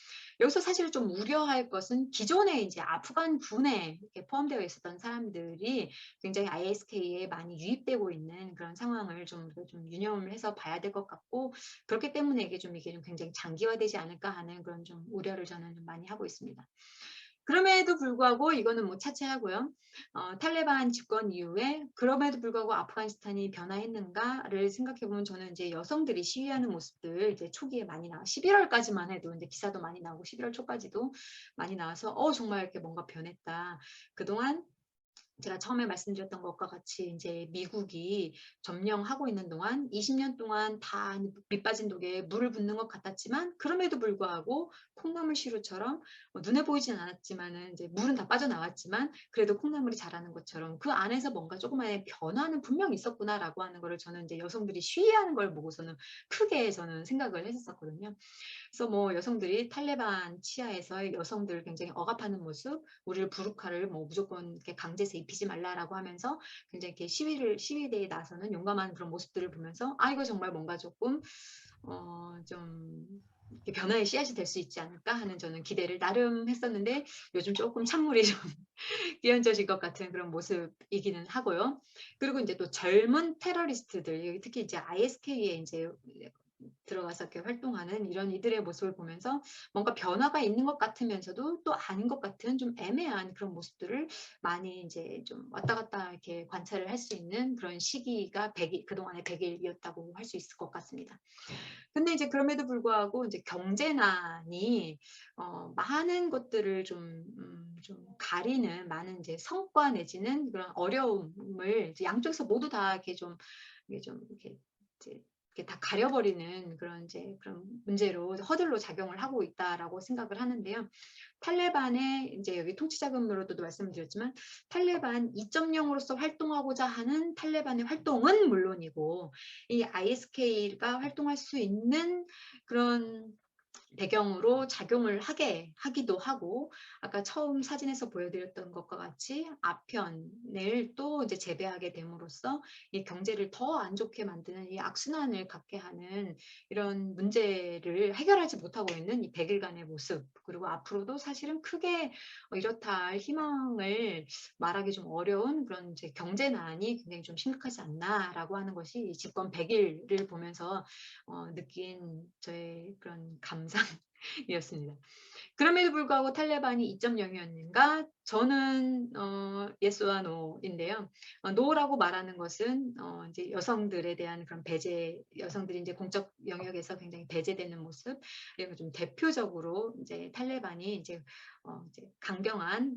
여기서 사실 좀 우려할 것은 기존에 이제 아프간 군에 이렇게 포함되어 있었던 사람들이 굉장히 ISK에 많이 유입되고 있는 그런 상황을 좀 유념을 해서 봐야 될 것 같고 그렇기 때문에 이게 좀 굉장히 장기화되지 않을까 하는 그런 좀 우려를 저는 좀 많이 하고 있습니다. 그럼에도 불구하고 이거는 뭐 차치하고요. 탈레반 집권 이후에 그럼에도 불구하고 아프가니스탄이 변화했는가를 생각해 보면 저는 이제 여성들이 시위하는 모습들 이제 초기에 많이 11월까지만 해도 이제 기사도 많이 나오고 11월 초까지도 많이 나와서 정말 이렇게 뭔가 변했다. 그동안 제가 처음에 말씀드렸던 것과 같이 이제 미국이 점령하고 있는 동안 20년 동안 다 밑빠진 독에 물을 붓는 것 같았지만 그럼에도 불구하고 콩나물 시루처럼 눈에 보이진 않았지만은 이제 물은 다 빠져나왔지만 그래도 콩나물이 자라는 것처럼 그 안에서 뭔가 조그마한 변화는 분명히 있었구나라고 하는 거를 저는 이제 여성들이 시위하는 걸 보고서는 크게 저는 생각을 했었거든요. 그래서 뭐 여성들이 탈레반 치하에서 여성들 굉장히 억압하는 모습, 우리를 부르카를 뭐 무조건 이렇게 강제해서 입히지 말라라고 하면서 굉장히 이렇게 시위대에 나서는 용감한 그런 모습들을 보면서 이거 정말 뭔가 조금 좀 변화의 씨앗이 될 수 있지 않을까 하는 저는 기대를 나름 했었는데 요즘 조금 찬물이 좀 끼얹어진 것 같은 그런 모습이기는 하고요. 그리고 이제 또 젊은 테러리스트들, 특히 이제 ISK에 이제 들어가서 이렇게 활동하는 이런 이들의 모습을 보면서 뭔가 변화가 있는 것 같으면서도 또 아닌 것 같은 좀 애매한 그런 모습들을 많이 이제 좀 왔다 갔다 이렇게 관찰을 할 수 있는 그런 시기가 그동안의 100일이었다고 할 수 있을 것 같습니다. 근데 이제 그럼에도 불구하고 이제 경제난이 많은 것들을 좀 가리는 많은 이제 성과 내지는 그런 어려움을 이제 양쪽에서 모두 다 이렇게 이렇게 이제 이렇게 다 가려버리는 그런 문제로 허들로 작용을 하고 있다라고 생각을 하는데요. 탈레반의 이제 여기 통치자금으로도 말씀드렸지만 탈레반 2.0으로서 활동하고자 하는 탈레반의 활동은 물론이고 이 ISK가 활동할 수 있는 그런 배경으로 작용을 하기도 하고 아까 처음 사진에서 보여드렸던 것과 같이 아편을 또 이제 재배하게 됨으로써 이 경제를 더 안 좋게 만드는 이 악순환을 갖게 하는 이런 문제를 해결하지 못하고 있는 이 100일간의 모습 그리고 앞으로도 사실은 크게 이렇다 할 희망을 말하기 좀 어려운 그런 이제 경제난이 굉장히 좀 심각하지 않나라고 하는 것이 이 집권 100일을 보면서 느낀 저의 그런 감상이었습니다. 그럼에도 불구하고 탈레반이 2.0이었는가? 저는 예스와 노인데요. 노라고 말하는 것은 이제 여성들에 대한 그런 배제, 여성들이 이제 공적 영역에서 굉장히 배제되는 모습, 그리고 좀 대표적으로 이제 탈레반이 이제 강경한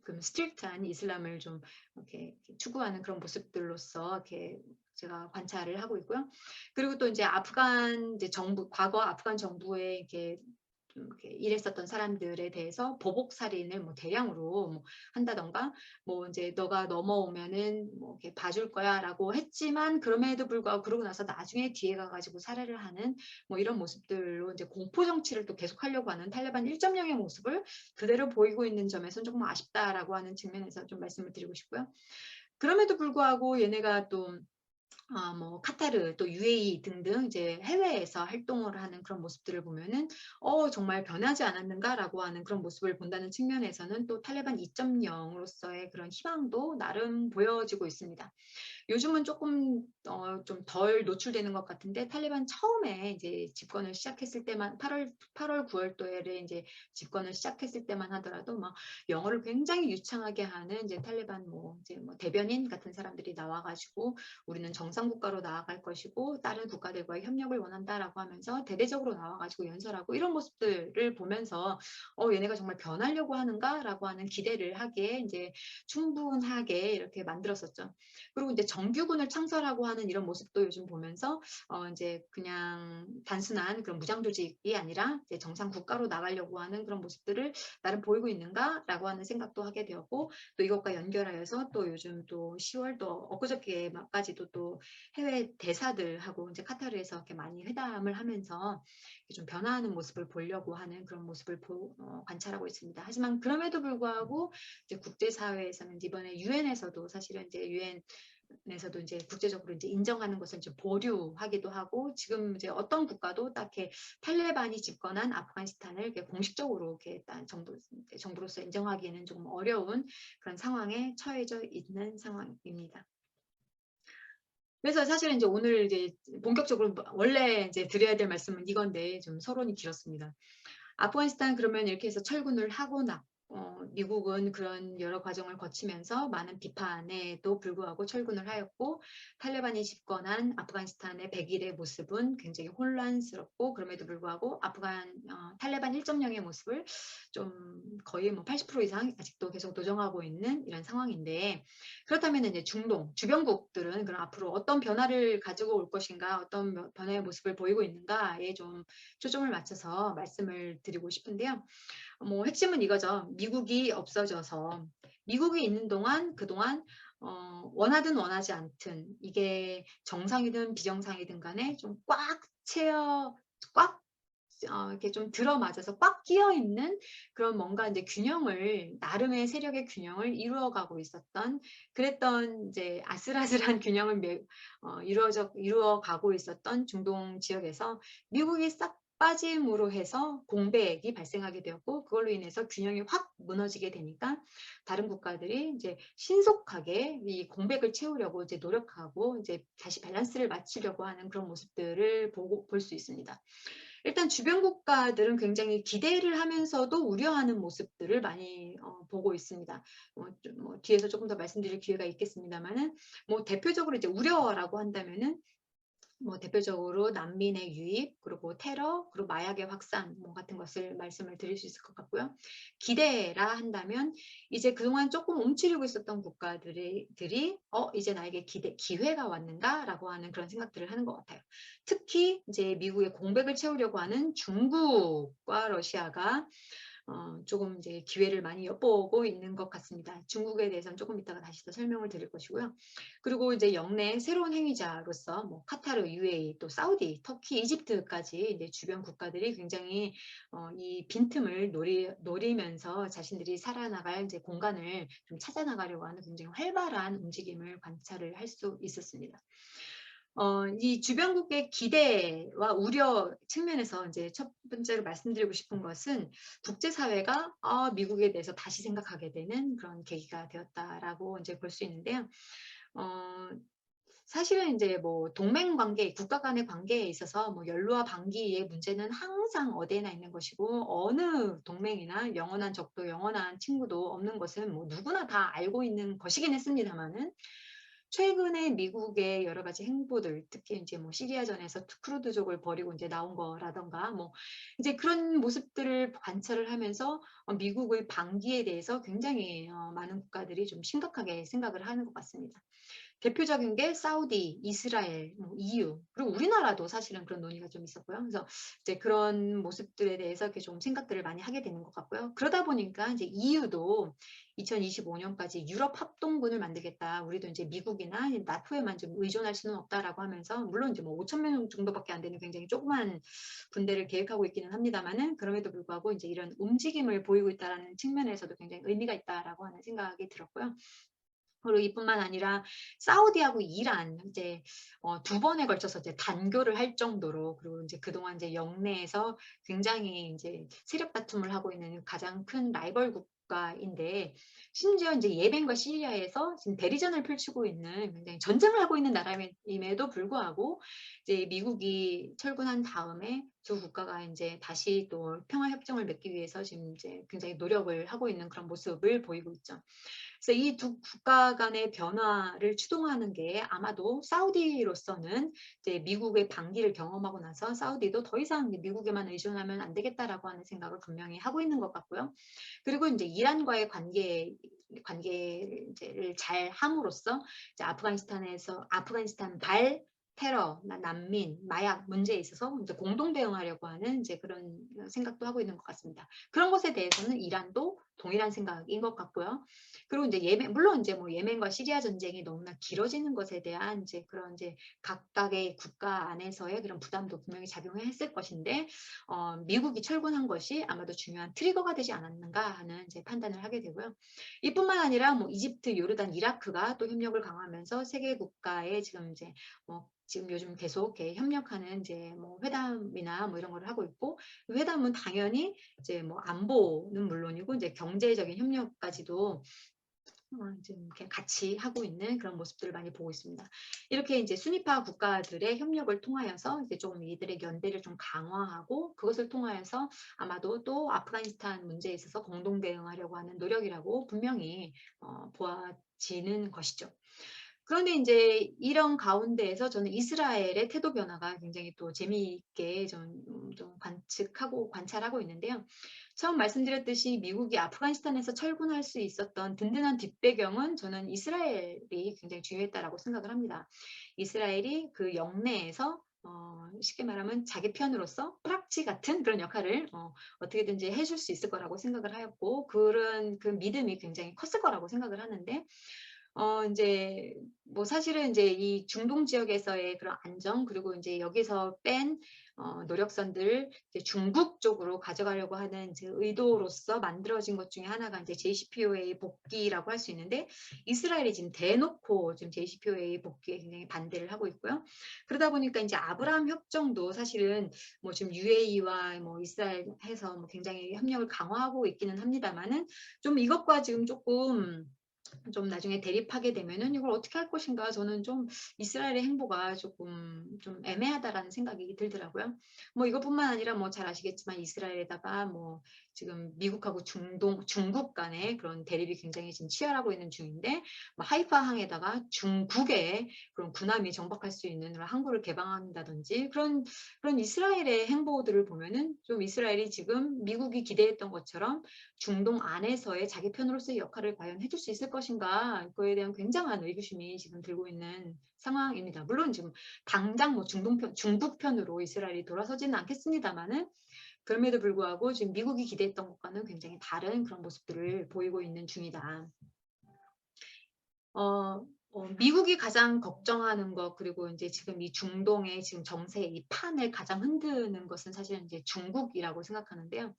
그 스트릭트한 이슬람을 좀 이렇게 추구하는 그런 모습들로서 이렇게 제가 관찰을 하고 있고요. 그리고 또 이제 아프간 이제 정부, 과거 아프간 정부에 이렇게 좀 이렇게 일했었던 사람들에 대해서 보복 살인을 뭐 대량으로 뭐 한다던가 뭐 이제 너가 넘어오면은 뭐 이렇게 봐줄 거야라고 했지만 그럼에도 불구하고 그러고 나서 나중에 뒤에 가가지고 살해를 하는 뭐 이런 모습들로 이제 공포 정치를 또 계속하려고 하는 탈레반 1.0의 모습을 그대로 보이고 있는 점에서는 조금 아쉽다라고 하는 측면에서 좀 말씀을 드리고 싶고요. 그럼에도 불구하고 얘네가 또 뭐 카타르 또 UAE 등등 이제 해외에서 활동을 하는 그런 모습들을 보면은 정말 변하지 않았는가라고 하는 그런 모습을 본다는 측면에서는 또 탈레반 2.0으로서의 그런 희망도 나름 보여지고 있습니다. 요즘은 조금 좀 덜 노출되는 것 같은데 탈레반 처음에 이제 집권을 시작했을 때만 8월 9월도에 이제 집권을 시작했을 때만 하더라도 막 영어를 굉장히 유창하게 하는 이제 탈레반 뭐 이제 뭐 대변인 같은 사람들이 나와가지고 우리는 정상 국가로 나아갈 것이고 다른 국가들과의 협력을 원한다라고 하면서 대대적으로 나와가지고 연설하고 이런 모습들을 보면서 얘네가 정말 변하려고 하는가라고 하는 기대를 하기에 이제 충분하게 이렇게 만들었었죠. 그리고 이제 정규군을 창설하고 하는 이런 모습도 요즘 보면서 이제 그냥 단순한 그런 무장 조직이 아니라 이제 정상 국가로 나가려고 하는 그런 모습들을 나름 보이고 있는가라고 하는 생각도 하게 되었고 또 이것과 연결하여서 또 요즘 또 10월 또 엊그저께까지도 또 해외 대사들하고 이제 카타르에서 이렇게 많이 회담을 하면서 좀 변화하는 모습을 보려고 하는 그런 모습을 관찰하고 있습니다. 하지만 그럼에도 불구하고 이제 국제사회에서는 이번에 유엔에서도 사실은 이제 유엔에서도 이제 국제적으로 이제 인정하는 것을 좀 보류하기도 하고 지금 이제 어떤 국가도 딱히 탈레반이 집권한 아프가니스탄을 이렇게 공식적으로 이렇게 정부로서 인정하기에는 조금 어려운 그런 상황에 처해져 있는 상황입니다. 그래서 사실은 이제 오늘 이제 본격적으로 원래 이제 드려야 될 말씀은 이건데 좀 서론이 길었습니다. 아프가니스탄 그러면 이렇게 해서 철군을 하고 미국은 그런 여러 과정을 거치면서 많은 비판에도 불구하고 철군을 하였고 탈레반이 집권한 아프가니스탄의 100일의 모습은 굉장히 혼란스럽고 그럼에도 불구하고 탈레반 1.0의 모습을 좀 거의 뭐 80% 이상 아직도 계속 도정하고 있는 이런 상황인데 그렇다면 이제 중동 주변국들은 그럼 앞으로 어떤 변화를 가지고 올 것인가 어떤 변화의 모습을 보이고 있는가에 좀 초점을 맞춰서 말씀을 드리고 싶은데요. 뭐 핵심은 이거죠. 미국이 없어져서 미국이 있는 동안 그동안 원하든 원하지 않든 이게 정상이든 비정상이든 간에 좀 이렇게 좀 들어맞아서 꽉 끼어 있는 그런 뭔가 이제 나름의 세력의 균형을 이루어가고 있었던 그랬던 이제 아슬아슬한 균형을 이루어가고 있었던 중동 지역에서 미국이 싹 빠짐으로 해서 공백이 발생하게 되었고 그걸로 인해서 균형이 확 무너지게 되니까 다른 국가들이 이제 신속하게 이 공백을 채우려고 이제 노력하고 이제 다시 밸런스를 맞추려고 하는 그런 모습들을 볼 수 있습니다. 일단 주변 국가들은 굉장히 기대를 하면서도 우려하는 모습들을 많이 보고 있습니다. 뒤에서 조금 더 말씀드릴 기회가 있겠습니다만은 뭐 대표적으로 이제 우려라고 한다면은 뭐 대표적으로 난민의 유입, 그리고 테러, 그리고 마약의 확산 뭐 같은 것을 말씀을 드릴 수 있을 것 같고요. 기대라 한다면 이제 그동안 조금 움츠리고 있었던 국가들이 이제 나에게 기회가 왔는가라고 하는 그런 생각들을 하는 것 같아요. 특히 이제 미국의 공백을 채우려고 하는 중국과 러시아가 조금 이제 기회를 많이 엿보고 있는 것 같습니다. 중국에 대해서는 조금 이따가 다시 더 설명을 드릴 것이고요. 그리고 이제 영내 새로운 행위자로서 뭐 카타르, UAE, 또 사우디, 터키, 이집트까지 이제 주변 국가들이 굉장히 이 빈틈을 노리면서 자신들이 살아나갈 이제 공간을 좀 찾아나가려고 하는 굉장히 활발한 움직임을 관찰을 할 수 있었습니다. 이 주변국의 기대와 우려 측면에서 이제 첫 번째로 말씀드리고 싶은 것은 국제사회가 미국에 대해서 다시 생각하게 되는 그런 계기가 되었다라고 이제 볼 수 있는데요. 사실은 이제 뭐 동맹 관계, 국가 간의 관계에 있어서 뭐 연루와 방기의 문제는 항상 어디에나 있는 것이고 어느 동맹이나 영원한 적도 영원한 친구도 없는 것은 뭐 누구나 다 알고 있는 것이긴 했습니다만은 최근에 미국의 여러 가지 행보들, 특히 이제 뭐 시리아전에서 크루드족을 버리고 이제 나온 거라던가 뭐 이제 그런 모습들을 관찰을 하면서 미국의 방기에 대해서 굉장히 많은 국가들이 좀 심각하게 생각을 하는 것 같습니다. 대표적인 게 사우디, 이스라엘, 뭐 EU, 그리고 우리나라도 사실은 그런 논의가 좀 있었고요. 그래서 이제 그런 모습들에 대해서 이렇게 좀 생각들을 많이 하게 되는 것 같고요. 그러다 보니까 이제 EU도 2025년까지 유럽 합동군을 만들겠다. 우리도 이제 미국이나 나토에만 좀 의존할 수는 없다라고 하면서 물론 이제 뭐 5천 명 정도밖에 안 되는 굉장히 조그만 군대를 계획하고 있기는 합니다만은 그럼에도 불구하고 이제 이런 움직임을 보이고 있다라는 측면에서도 굉장히 의미가 있다라고 하는 생각이 들었고요. 그리고 이뿐만 아니라 사우디하고 이란 이제 두 번에 걸쳐서 이제 단교를 할 정도로 그리고 이제 그동안 이제 영내에서 굉장히 이제 세력 다툼을 하고 있는 가장 큰 라이벌 국가인데 심지어 이제 예멘과 시리아에서 지금 대리전을 펼치고 있는 굉장히 전쟁을 하고 있는 나라임에도 불구하고 이제 미국이 철군한 다음에 두 국가가 이제 다시 또 평화 협정을 맺기 위해서 지금 이제 굉장히 노력을 하고 있는 그런 모습을 보이고 있죠. 그래서 이 두 국가 간의 변화를 추동하는 게 아마도 사우디로서는 이제 미국의 반기를 경험하고 나서 사우디도 더 이상 미국에만 의존하면 안 되겠다라고 하는 생각을 분명히 하고 있는 것 같고요. 그리고 이제 이란과의 관계를 잘 함으로써 이제 아프가니스탄 테러, 난민, 마약 문제에 있어서 이제 공동 대응하려고 하는 이제 그런 생각도 하고 있는 것 같습니다. 그런 것에 대해서는 이란도 동일한 생각인 것 같고요. 그리고 이제 물론 이제 뭐 예멘과 시리아 전쟁이 너무나 길어지는 것에 대한 이제 그런 이제 각각의 국가 안에서의 그런 부담도 분명히 작용했을 것인데, 미국이 철군한 것이 아마도 중요한 트리거가 되지 않았는가 하는 이제 판단을 하게 되고요. 이뿐만 아니라 뭐 이집트, 요르단, 이라크가 또 협력을 강화하면서 세계 국가의 지금 요즘 계속 이렇게 협력하는 이제 뭐 회담이나 뭐 이런 거를 하고 있고, 회담은 당연히 이제 뭐 안보는 물론이고 이제 경제적인 협력까지도 이제 이렇게 같이 하고 있는 그런 모습들을 많이 보고 있습니다. 이렇게 이제 순위파 국가들의 협력을 통하여서 이제 좀 이들의 연대를 좀 강화하고 그것을 통하여서 아마도 또 아프가니스탄 문제에 있어서 공동 대응하려고 하는 노력이라고 분명히 보아지는 것이죠. 그런데 이제 이런 가운데에서 저는 이스라엘의 태도 변화가 굉장히 또 재미있게 좀 관찰하고 있는데요. 처음 말씀드렸듯이 미국이 아프가니스탄에서 철군할 수 있었던 든든한 뒷배경은 저는 이스라엘이 굉장히 중요했다라고 생각을 합니다. 이스라엘이 그 영내에서 쉽게 말하면 자기 편으로서 프락치 같은 그런 역할을 어떻게든지 해줄 수 있을 거라고 생각을 하였고 그런 그 믿음이 굉장히 컸을 거라고 생각을 하는데 이제 뭐 사실은 이제 이 중동 지역에서의 그런 안정 그리고 이제 여기서 뺀 노력선들 이제 중국 쪽으로 가져가려고 하는 이제 의도로서 만들어진 것 중에 하나가 이제 JCPOA 복귀라고 할 수 있는데 이스라엘이 지금 대놓고 지금 JCPOA 복귀에 굉장히 반대를 하고 있고요. 그러다 보니까 이제 아브라함 협정도 사실은 뭐 지금 UAE와 뭐 이스라엘 해서 뭐 굉장히 협력을 강화하고 있기는 합니다만은 좀 이것과 지금 조금 좀 나중에 대립하게 되면은 이걸 어떻게 할 것인가 저는 좀 이스라엘의 행보가 조금 좀 애매하다라는 생각이 들더라고요. 뭐 이것뿐만 아니라 뭐 잘 아시겠지만 이스라엘에다가 뭐 지금 미국하고 중국 간의 그런 대립이 굉장히 지금 치열하고 있는 중인데 뭐 하이파 항에다가 중국의 그런 군함이 정박할 수 있는 그런 항구를 개방한다든지 그런 이스라엘의 행보들을 보면은 좀 이스라엘이 지금 미국이 기대했던 것처럼 중동 안에서의 자기 편으로서의 역할을 과연 해줄 수 있을 것인가 그거에 대한 굉장한 의구심이 지금 들고 있는 상황입니다. 물론 지금 당장 뭐 중국 편으로 이스라엘이 돌아서지는 않겠습니다만은 그럼에도 불구하고 지금 미국이 기대했던 것과는 굉장히 다른 그런 모습들을 보이고 있는 중이다. 미국이 가장 걱정하는 것 그리고 이제 지금 이 중동의 지금 정세 이 판을 가장 흔드는 것은 사실은 이제 중국이라고 생각하는데요.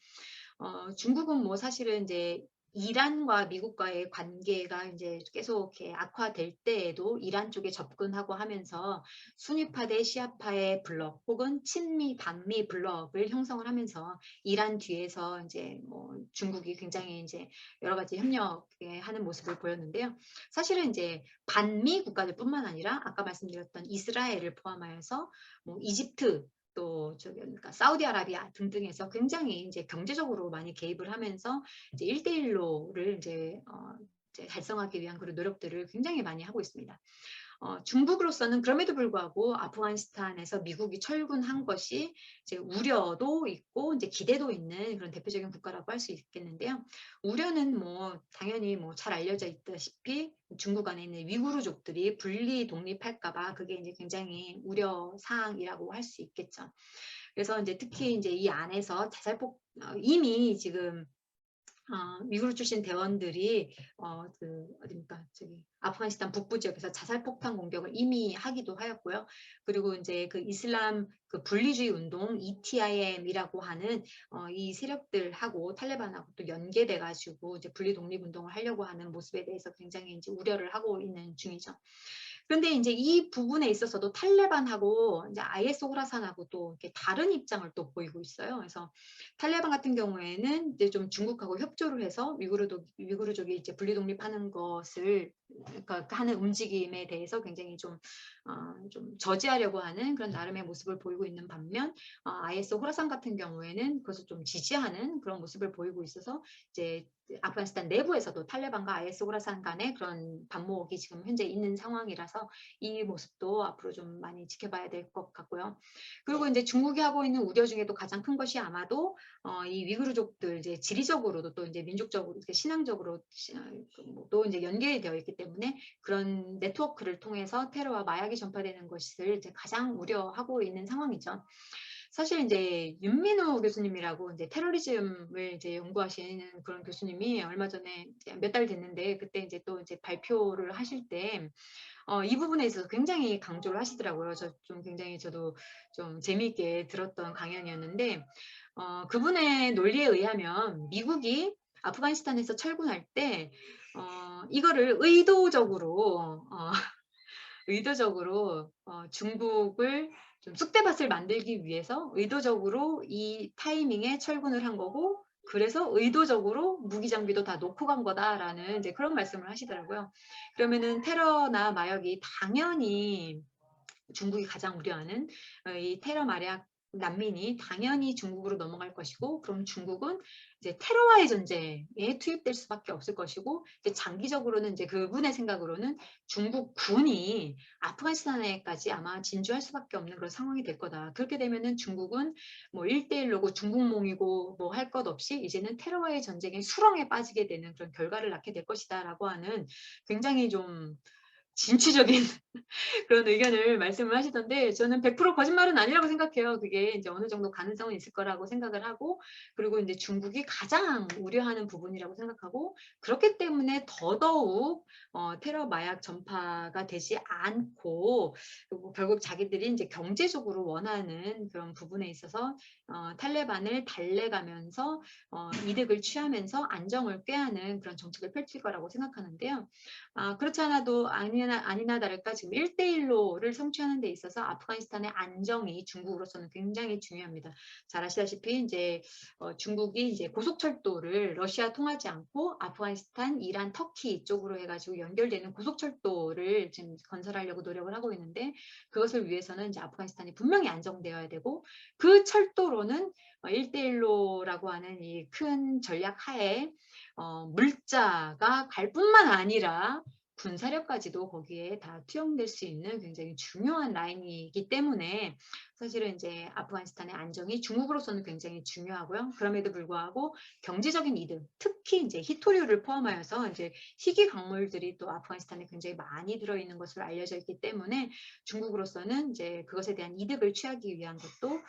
중국은 뭐 사실은 이제 이란과 미국과의 관계가 이제 계속 이렇게 악화될 때에도 이란 쪽에 접근하고 하면서 순위파 대 시아파의 블록 혹은 친미 반미 블록을 형성을 하면서 이란 뒤에서 이제 뭐 중국이 굉장히 이제 여러 가지 협력하는 모습을 보였는데요. 사실은 이제 반미 국가들뿐만 아니라 아까 말씀드렸던 이스라엘을 포함하여서 뭐 이집트 또 저기 그러니까 사우디아라비아 등등에서 굉장히 이제 경제적으로 많이 개입을 하면서 이제 1대1로를 이제 달성하기 위한 그런 노력들을 굉장히 많이 하고 있습니다. 중국으로서는 그럼에도 불구하고 아프가니스탄에서 미국이 철군한 것이 이제 우려도 있고 이제 기대도 있는 그런 대표적인 국가라고 할 수 있겠는데요. 우려는 뭐 당연히 뭐 잘 알려져 있다시피 중국 안에 있는 위구르족들이 분리 독립할까봐 그게 이제 굉장히 우려 사항이라고 할 수 있겠죠. 그래서 이제 특히 이제 이 안에서 이미 지금 위구르 출신 대원들이 어디입니까 저기 아프가니스탄 북부 지역에서 자살폭탄 공격을 이미 하기도 하였고요. 그리고 이제 그 이슬람 그 분리주의 운동 ETIM이라고 하는 이 세력들하고 탈레반하고 또 연계돼 가지고 이제 분리 독립 운동을 하려고 하는 모습에 대해서 굉장히 이제 우려를 하고 있는 중이죠. 그런데 이제 이 부분에 있어서도 탈레반하고 이제 IS 호라산하고 또 이렇게 다른 입장을 또 보이고 있어요. 그래서 탈레반 같은 경우에는 이제 좀 중국하고 협조를 해서 위구르족이 이제 분리 독립하는 것을 그러니까 하는 움직임에 대해서 굉장히 좀 저지하려고 하는 그런 나름의 모습을 보이고 있는 반면 IS 호라산 같은 경우에는 그것을 좀 지지하는 그런 모습을 보이고 있어서 이제 아프가니스탄 내부에서도 탈레반과 IS 호라산 간의 그런 반목이 지금 현재 있는 상황이라서 이 모습도 앞으로 좀 많이 지켜봐야 될 것 같고요. 그리고 이제 중국이 하고 있는 우려 중에도 가장 큰 것이 아마도 이 위구르족들 이제 지리적으로도 또 이제 민족적으로 신앙적으로 또 이제 연결이 되어 있기 때문에 그런 네트워크를 통해서 테러와 마약이 전파되는 것을 이제 가장 우려하고 있는 상황이죠. 사실 이제 윤민호 교수님이라고 이제 테러리즘을 이제 연구하시는 그런 교수님이 얼마 전에 몇 달 됐는데 그때 이제 또 이제 발표를 하실 때 이 부분에 있어서 굉장히 강조를 하시더라고요. 굉장히 저도 좀 재미있게 들었던 강연이었는데 그분의 논리에 의하면 미국이 아프가니스탄에서 철군할 때 이거를 의도적으로 중국을 좀 쑥대밭을 만들기 위해서 의도적으로 이 타이밍에 철군을 한 거고 그래서 의도적으로 무기 장비도 다 놓고 간 거다라는 이제 그런 말씀을 하시더라고요. 그러면은 테러나 마약이 당연히 중국이 가장 우려하는 이 테러 마약 난민이 당연히 중국으로 넘어갈 것이고 그럼 중국은 이제 테러와의 전쟁에 투입될 수밖에 없을 것이고 이제 장기적으로는 이제 그분의 생각으로는 중국 군이 아프가니스탄에까지 아마 진주할 수밖에 없는 그런 상황이 될 거다. 그렇게 되면은 중국은 뭐 1대1로고 중국몽이고 뭐 할 것 없이 이제는 테러와의 전쟁의 수렁에 빠지게 되는 그런 결과를 낳게 될 것이다라고 하는 굉장히 좀 진취적인 그런 의견을 말씀을 하시던데 저는 100% 거짓말은 아니라고 생각해요. 그게 이제 어느 정도 가능성은 있을 거라고 생각을 하고 그리고 이제 중국이 가장 우려하는 부분이라고 생각하고 그렇기 때문에 더더욱 테러 마약 전파가 되지 않고 그리고 결국 자기들이 이제 경제적으로 원하는 그런 부분에 있어서 탈레반을 달래가면서 이득을 취하면서 안정을 꾀하는 그런 정책을 펼칠 거라고 생각하는데요. 그렇지 않아도 아니나 다를까 지금 1대1로를 성취하는 데 있어서 아프가니스탄의 안정이 중국으로서는 굉장히 중요합니다. 잘 아시다시피 이제 중국이 이제 고속철도를 러시아 통하지 않고 아프가니스탄, 이란, 터키 쪽으로 해가지고 연결되는 고속철도를 지금 건설하려고 노력을 하고 있는데 그것을 위해서는 이제 아프가니스탄이 분명히 안정되어야 되고 그 철도로는 1대1로라고 하는 이 큰 전략 하에 물자가 갈 뿐만 아니라 군사력까지도 거기에 다 투영될 수 있는 굉장히 중요한 라인이기 때문에 사실은 이제 아프가니스탄의 안정이 중국으로서는 굉장히 중요하고요. 그럼에도 불구하고 경제적인 이득, 특히 이제 희토류를 포함하여서 이제 희귀 광물들이 또 아프가니스탄에 굉장히 많이 들어있는 것으로 알려져 있기 때문에 중국으로서는 이제 그것에 대한 이득을 취하기 위한 것도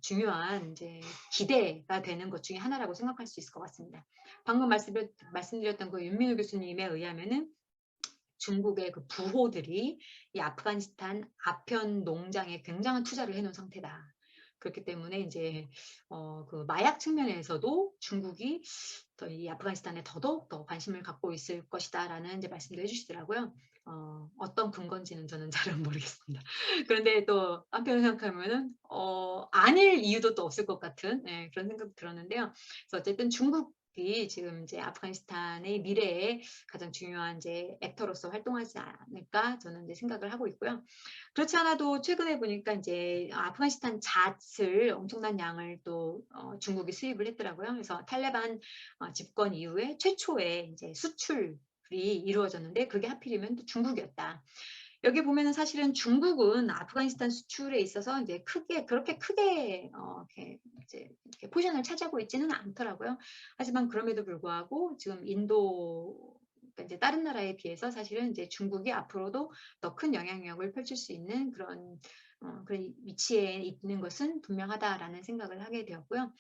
중요한 이제 기대가 되는 것 중에 하나라고 생각할 수 있을 것 같습니다. 방금 말씀드렸던 그 윤민우 교수님에 의하면은 중국의 그 부호들이 이 아프가니스탄 아편 농장에 굉장한 투자를 해놓은 상태다. 그렇기 때문에 이제 그 마약 측면에서도 중국이 이 아프가니스탄에 더더욱 더 관심을 갖고 있을 것이다라는 이제 말씀도 해주시더라고요. 어떤 근거인지는 저는 잘은 모르겠습니다. 그런데 또 한편으로 생각하면은 아닐 이유도 또 없을 것 같은 그런 생각도 들었는데요. 그래서 어쨌든 중국이 지금 이제 아프가니스탄의 미래에 가장 중요한 이제 액터로서 활동하지 않을까 저는 이제 생각을 하고 있고요. 그렇지 않아도 최근에 보니까 이제 아프가니스탄 잣을 엄청난 양을 또 중국이 수입을 했더라고요. 그래서 탈레반 집권 이후에 최초의 이제 수출이 이루어졌는데 그게 하필이면 또 중국이었다. 여기 보면은 사실은 중국은 아프가니스탄 수출에 있어서 이제 그렇게 크게 이렇게 포션을 차지하고 있지는 않더라고요. 하지만 그럼에도 불구하고 지금 인도 그러니까 이제 다른 나라에 비해서 사실은 이제 중국이 앞으로도 더 큰 영향력을 펼칠 수 있는 그런 위치에 있는 것은 분명하다라는 생각을 하게 되었고요.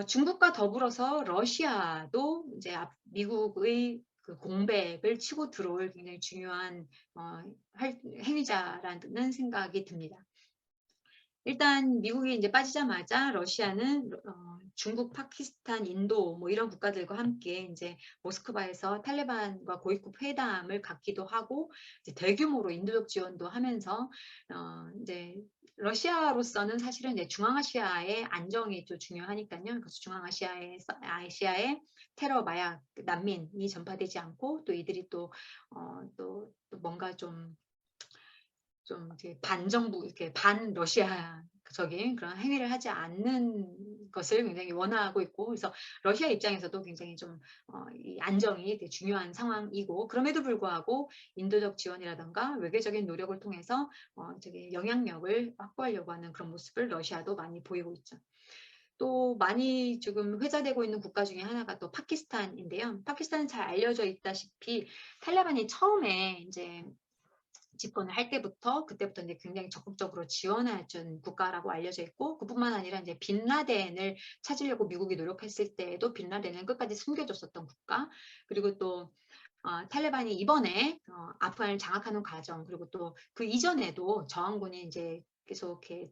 중국과 더불어서 러시아도 이제 미국의 그 공백을 치고 들어올 굉장히 중요한 행위자라는 생각이 듭니다. 일단 미국이 이제 빠지자마자 러시아는 중국, 파키스탄, 인도 뭐 이런 국가들과 함께 이제 모스크바에서 탈레반과 고위급 회담을 갖기도 하고 이제 대규모로 인도적 지원도 하면서 이제 러시아로서는 사실은 이제 중앙아시아의 안정이 또 중요하니까요. 그래서 중앙아시아의 테러, 마약, 난민이 전파되지 않고 또 이들이 또 뭔가 좀 이렇게 반정부, 이렇게 반러시아적인 그런 행위를 하지 않는 것을 굉장히 원하고 있고, 그래서 러시아 입장에서도 굉장히 좀 이 안정이 되게 중요한 상황이고, 그럼에도 불구하고 인도적 지원이라든가 외교적인 노력을 통해서 되게 영향력을 확보하려고 하는 그런 모습을 러시아도 많이 보이고 있죠. 또 많이 지금 회자되고 있는 국가 중에 하나가 또 파키스탄인데요. 파키스탄은 잘 알려져 있다시피 탈레반이 처음에 이제 집권을 할 때부터 그때부터 이제 굉장히 적극적으로 지원해준 국가라고 알려져 있고 그뿐만 아니라 이제 빈라덴을 찾으려고 미국이 노력했을 때에도 빈라덴을 끝까지 숨겨줬었던 국가 그리고 또 탈레반이 이번에 아프간을 장악하는 과정 그리고 또 그 이전에도 저항군이 이제 계속 이렇게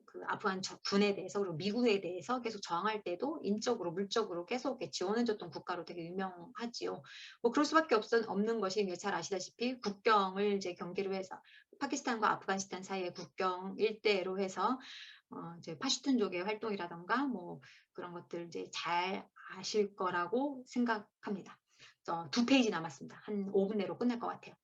그 아프간 군에 대해서 그리고 미국에 대해서 계속 저항할 때도 인적으로 물적으로 계속 지원해줬던 국가로 되게 유명하지요. 뭐 그럴 수밖에 없는 것이 잘 아시다시피 국경을 이제 경계로 해서 파키스탄과 아프가니스탄 사이의 국경 일대로 해서 이제 파슈툰족의 활동이라던가 뭐 그런 것들 이제 잘 아실 거라고 생각합니다. 2페이지 남았습니다. 한 5분 내로 끝날 것 같아요.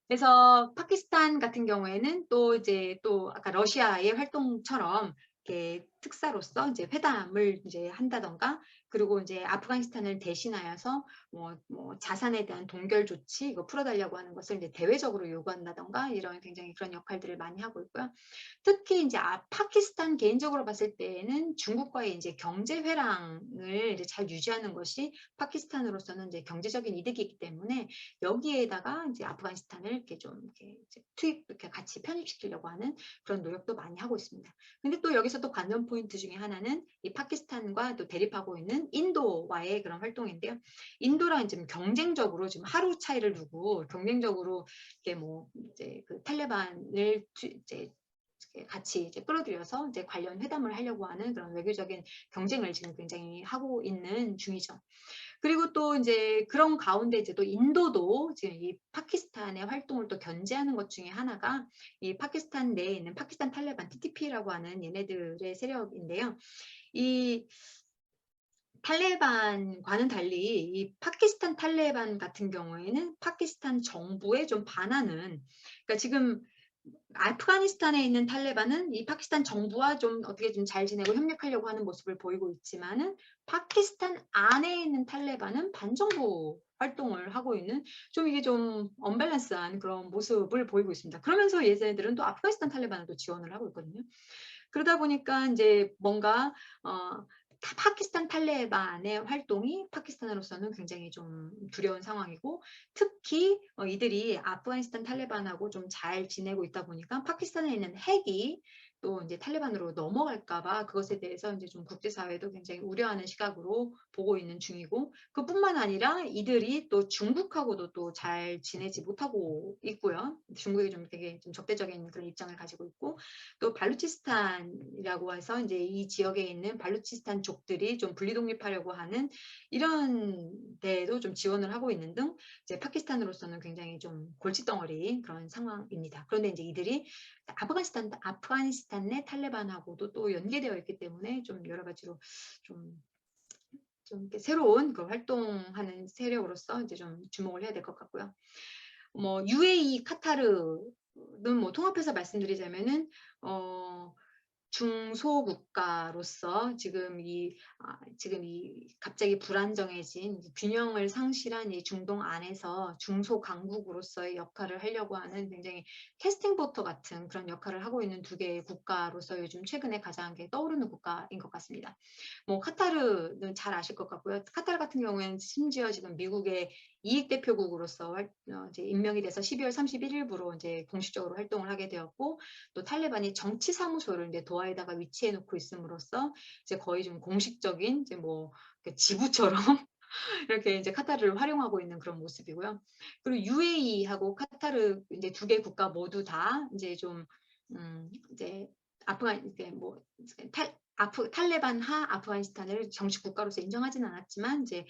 그래서 파키스탄 같은 경우에는 또 이제 또 아까 러시아의 활동처럼 이렇게 특사로서 이제 회담을 이제 한다던가 그리고 이제 아프가니스탄을 대신하여서 뭐 자산에 대한 동결 조치 이거 풀어달라고 하는 것을 이제 대외적으로 요구한다던가 이런 굉장히 그런 역할들을 많이 하고 있고요. 특히 이제 파키스탄 개인적으로 봤을 때에는 중국과의 이제 경제 회랑을 이제 잘 유지하는 것이 파키스탄으로서는 이제 경제적인 이득이기 때문에 여기에다가 이제 아프가니스탄을 이렇게 좀 이렇게 같이 편입시키려고 하는 그런 노력도 많이 하고 있습니다. 근데 또 여기서 또 관전 포인트 중에 하나는 이 파키스탄과 또 대립하고 있는 인도와의 그런 활동인데요. 인도랑 지금 경쟁적으로 지금 하루 차이를 두고 경쟁적으로 이게 뭐 이제 그 탈레반을 이제 같이 이제 끌어들여서 이제 관련 회담을 하려고 하는 그런 외교적인 경쟁을 지금 굉장히 하고 있는 중이죠. 그리고 또 이제 그런 가운데 이제 또 인도도 지금 이 파키스탄의 활동을 또 견제하는 것 중에 하나가 이 파키스탄 내에 있는 파키스탄 탈레반 TTP라고 하는 얘네들의 세력인데요. 이 탈레반과는 달리 이 파키스탄 탈레반 같은 경우에는 파키스탄 정부에 좀 반하는 그러니까 지금 아프가니스탄에 있는 탈레반은 이 파키스탄 정부와 좀 어떻게 좀 잘 지내고 협력하려고 하는 모습을 보이고 있지만은 파키스탄 안에 있는 탈레반은 반정부 활동을 하고 있는 좀 이게 좀 언밸런스한 그런 모습을 보이고 있습니다. 그러면서 얘네들은 또 아프가니스탄 탈레반을 또 지원을 하고 있거든요. 그러다 보니까 이제 뭔가 파키스탄 탈레반의 활동이 파키스탄으로서는 굉장히 좀 두려운 상황이고, 특히 이들이 아프가니스탄 탈레반하고 좀 잘 지내고 있다 보니까 파키스탄에 있는 핵이 또 이제 탈레반으로 넘어갈까봐 그것에 대해서 이제 좀 국제사회도 굉장히 우려하는 시각으로 보고 있는 중이고, 그뿐만 아니라 이들이 또 중국하고도 또 잘 지내지 못하고 있고요. 중국이 좀 되게 좀 적대적인 그런 입장을 가지고 있고, 또 발루치스탄이라고 해서 이제 이 지역에 있는 발루치스탄족들이 좀 분리독립하려고 하는 이런 데에도 좀 지원을 하고 있는 등 이제 파키스탄으로서는 굉장히 좀 골칫덩어리 그런 상황입니다. 그런데 이제 이들이 아프가니스탄 내 탈레반하고도 또 연계되어 있기 때문에 좀 여러 가지로 좀 이렇게 새로운 그 활동하는 세력으로서 이제 좀 주목을 해야 될 것 같고요. 뭐 UAE, 카타르는 뭐 통합해서 말씀드리자면은 중소국가로서 지금 이 갑자기 불안정해진 균형을 상실한 이 중동 안에서 중소강국으로서의 역할을 하려고 하는 굉장히 캐스팅 보터 같은 그런 역할을 하고 있는 두 개의 국가로서 요즘 최근에 가장 떠오르는 국가인 것 같습니다. 뭐 카타르는 잘 아실 것 같고요. 카타르 같은 경우에는 심지어 지금 미국의 이익대표국으로서 이제 임명이 돼서 12월 31일부로 이제 공식적으로 활동을 하게 되었고, 또 탈레반이 정치사무소를 이제 도하에다가 위치해 놓고 있음으로써 이제 거의 좀 공식적인 이제 뭐 지부처럼 이렇게 이제 카타르를 활용하고 있는 그런 모습이고요. 그리고 UAE하고 카타르 이제 두 개 국가 모두 다 이제 좀 이제 이제 뭐 탈레반 하 아프가니스탄을 정식 국가로서 인정하지는 않았지만 이제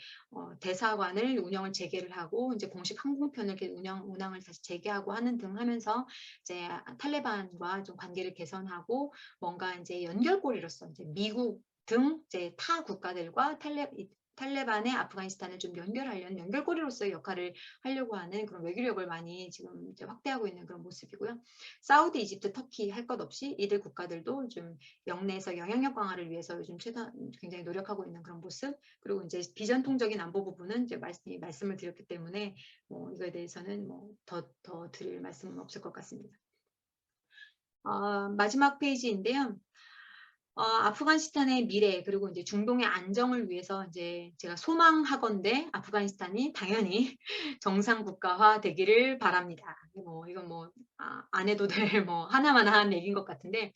대사관을 운영을 재개를 하고 이제 공식 항공편을 이렇게 운항을 다시 재개하고 하는 등 하면서 이제 탈레반과 좀 관계를 개선하고 뭔가 이제 연결고리로서 이제 미국 등 이제 타 국가들과 탈레반의 아프가니스탄을 좀 연결하려는 연결고리로서의 역할을 하려고 하는 그런 외교력을 많이 지금 이제 확대하고 있는 그런 모습이고요. 사우디, 이집트, 터키 할 것 없이 이들 국가들도 좀 영내에서 영향력 강화를 위해서 요즘 굉장히 노력하고 있는 그런 모습. 그리고 이제 비전통적인 안보 부분은 이제 말씀을 드렸기 때문에 뭐 이거에 대해서는 뭐 더 드릴 말씀은 없을 것 같습니다. 마지막 페이지인데요. 아프가니스탄의 미래 그리고 이제 중동의 안정을 위해서 이제 제가 소망하건대 아프가니스탄이 당연히 정상 국가화 되기를 바랍니다. 뭐 이건 뭐 안 해도 될 뭐 하나만 얘기인 것 같은데,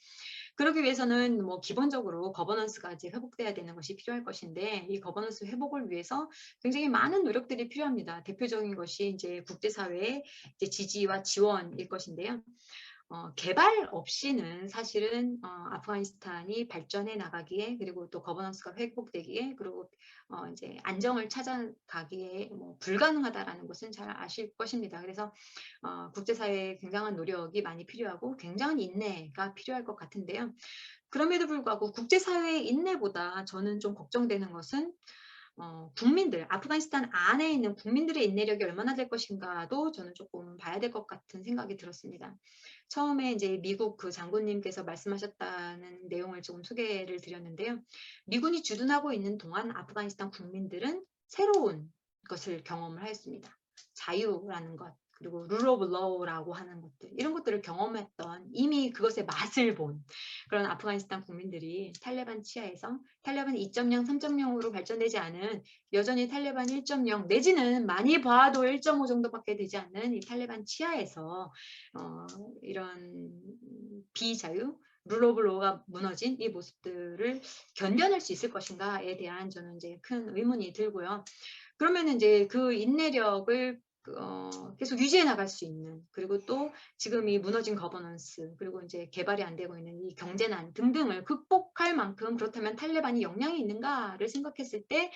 그러기 위해서는 뭐 기본적으로 거버넌스가 이제 회복돼야 되는 것이 필요할 것인데, 이 거버넌스 회복을 위해서 굉장히 많은 노력들이 필요합니다. 대표적인 것이 이제 국제사회의 이제 지지와 지원일 것인데요. 개발 없이는 사실은 아프가니스탄이 발전해 나가기에, 그리고 또 거버넌스가 회복되기에, 그리고 이제 안정을 찾아가기에 뭐 불가능하다라는 것은 잘 아실 것입니다. 그래서 국제사회의 굉장한 노력이 많이 필요하고 굉장한 인내가 필요할 것 같은데요. 그럼에도 불구하고 국제사회의 인내보다 저는 좀 걱정되는 것은 국민들, 아프가니스탄 안에 있는 국민들의 인내력이 얼마나 될 것인가도 저는 조금 봐야 될 것 같은 생각이 들었습니다. 처음에 이제 미국 그 장군님께서 말씀하셨다는 내용을 조금 소개를 드렸는데요. 미군이 주둔하고 있는 동안 아프가니스탄 국민들은 새로운 것을 경험을 하였습니다. 자유라는 것, 그리고 룰 오브 러우라고 하는 것들, 이런 것들을 경험했던, 이미 그것의 맛을 본 그런 아프가니스탄 국민들이 탈레반 치하에서 탈레반 2.0, 3.0으로 발전되지 않은, 여전히 탈레반 1.0 내지는 많이 봐도 1.5 정도밖에 되지 않는 이 탈레반 치하에서 이런 비자유, 룰 오브 로가 무너진 이 모습들을 견뎌낼 수 있을 것인가에 대한 저는 이제 큰 의문이 들고요. 그러면 이제 그 인내력을 계속 유지해 나갈 수 있는, 그리고 또 지금 이 무너진 거버넌스, 그리고 이제 개발이 안 되고 있는 이 경제난 등등을 극복할 만큼, 그렇다면 탈레반이 역량이 있는가를 생각했을 때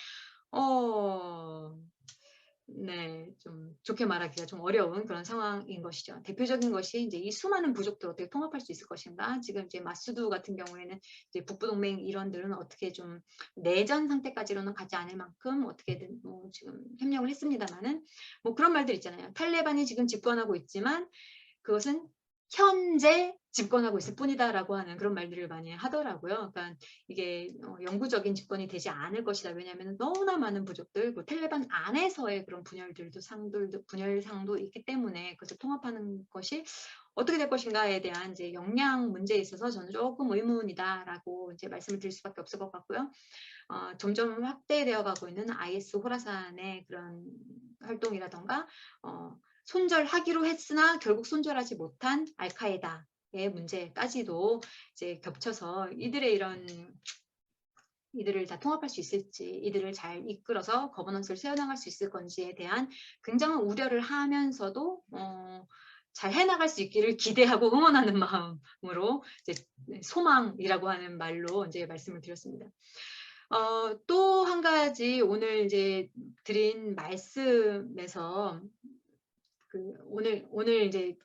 네, 좀 좋게 말하기가 좀 어려운 그런 상황인 것이죠. 대표적인 것이 이제 이 수많은 부족들을 어떻게 통합할 수 있을 것인가. 지금 이제 마수두 같은 경우에는 이제 북부동맹 일원들은 어떻게 좀 내전 상태까지로는 가지 않을 만큼 어떻게든 뭐 지금 협력을 했습니다만은, 뭐 그런 말들 있잖아요. 탈레반이 지금 집권하고 있지만 그것은 현재 집권하고 있을 뿐이다라고 하는 그런 말들을 많이 하더라고요. 그러니까 이게 영구적인 집권이 되지 않을 것이다. 왜냐하면 너무나 많은 부족들, 뭐 텔레반 안에서의 그런 분열상도 있기 때문에 그것을 통합하는 것이 어떻게 될 것인가에 대한 이제 역량 문제에 있어서 저는 조금 의문이다라고 이제 말씀을 드릴 수밖에 없을 것 같고요. 점점 확대되어 가고 있는 IS 호라산의 그런 활동이라던가 손절하기로 했으나 결국 손절하지 못한 알카에다의 문제까지도 이제 겹쳐서 이들을 다 통합할 수 있을지, 이들을 잘 이끌어서 거버넌스를 세워나갈 수 있을 건지에 대한 굉장한 우려를 하면서도 잘 해나갈 수 있기를 기대하고 응원하는 마음으로 이제 소망이라고 하는 말로 이제 말씀을 드렸습니다. 또 한 가지 오늘 이제 드린 말씀에서 오늘 이제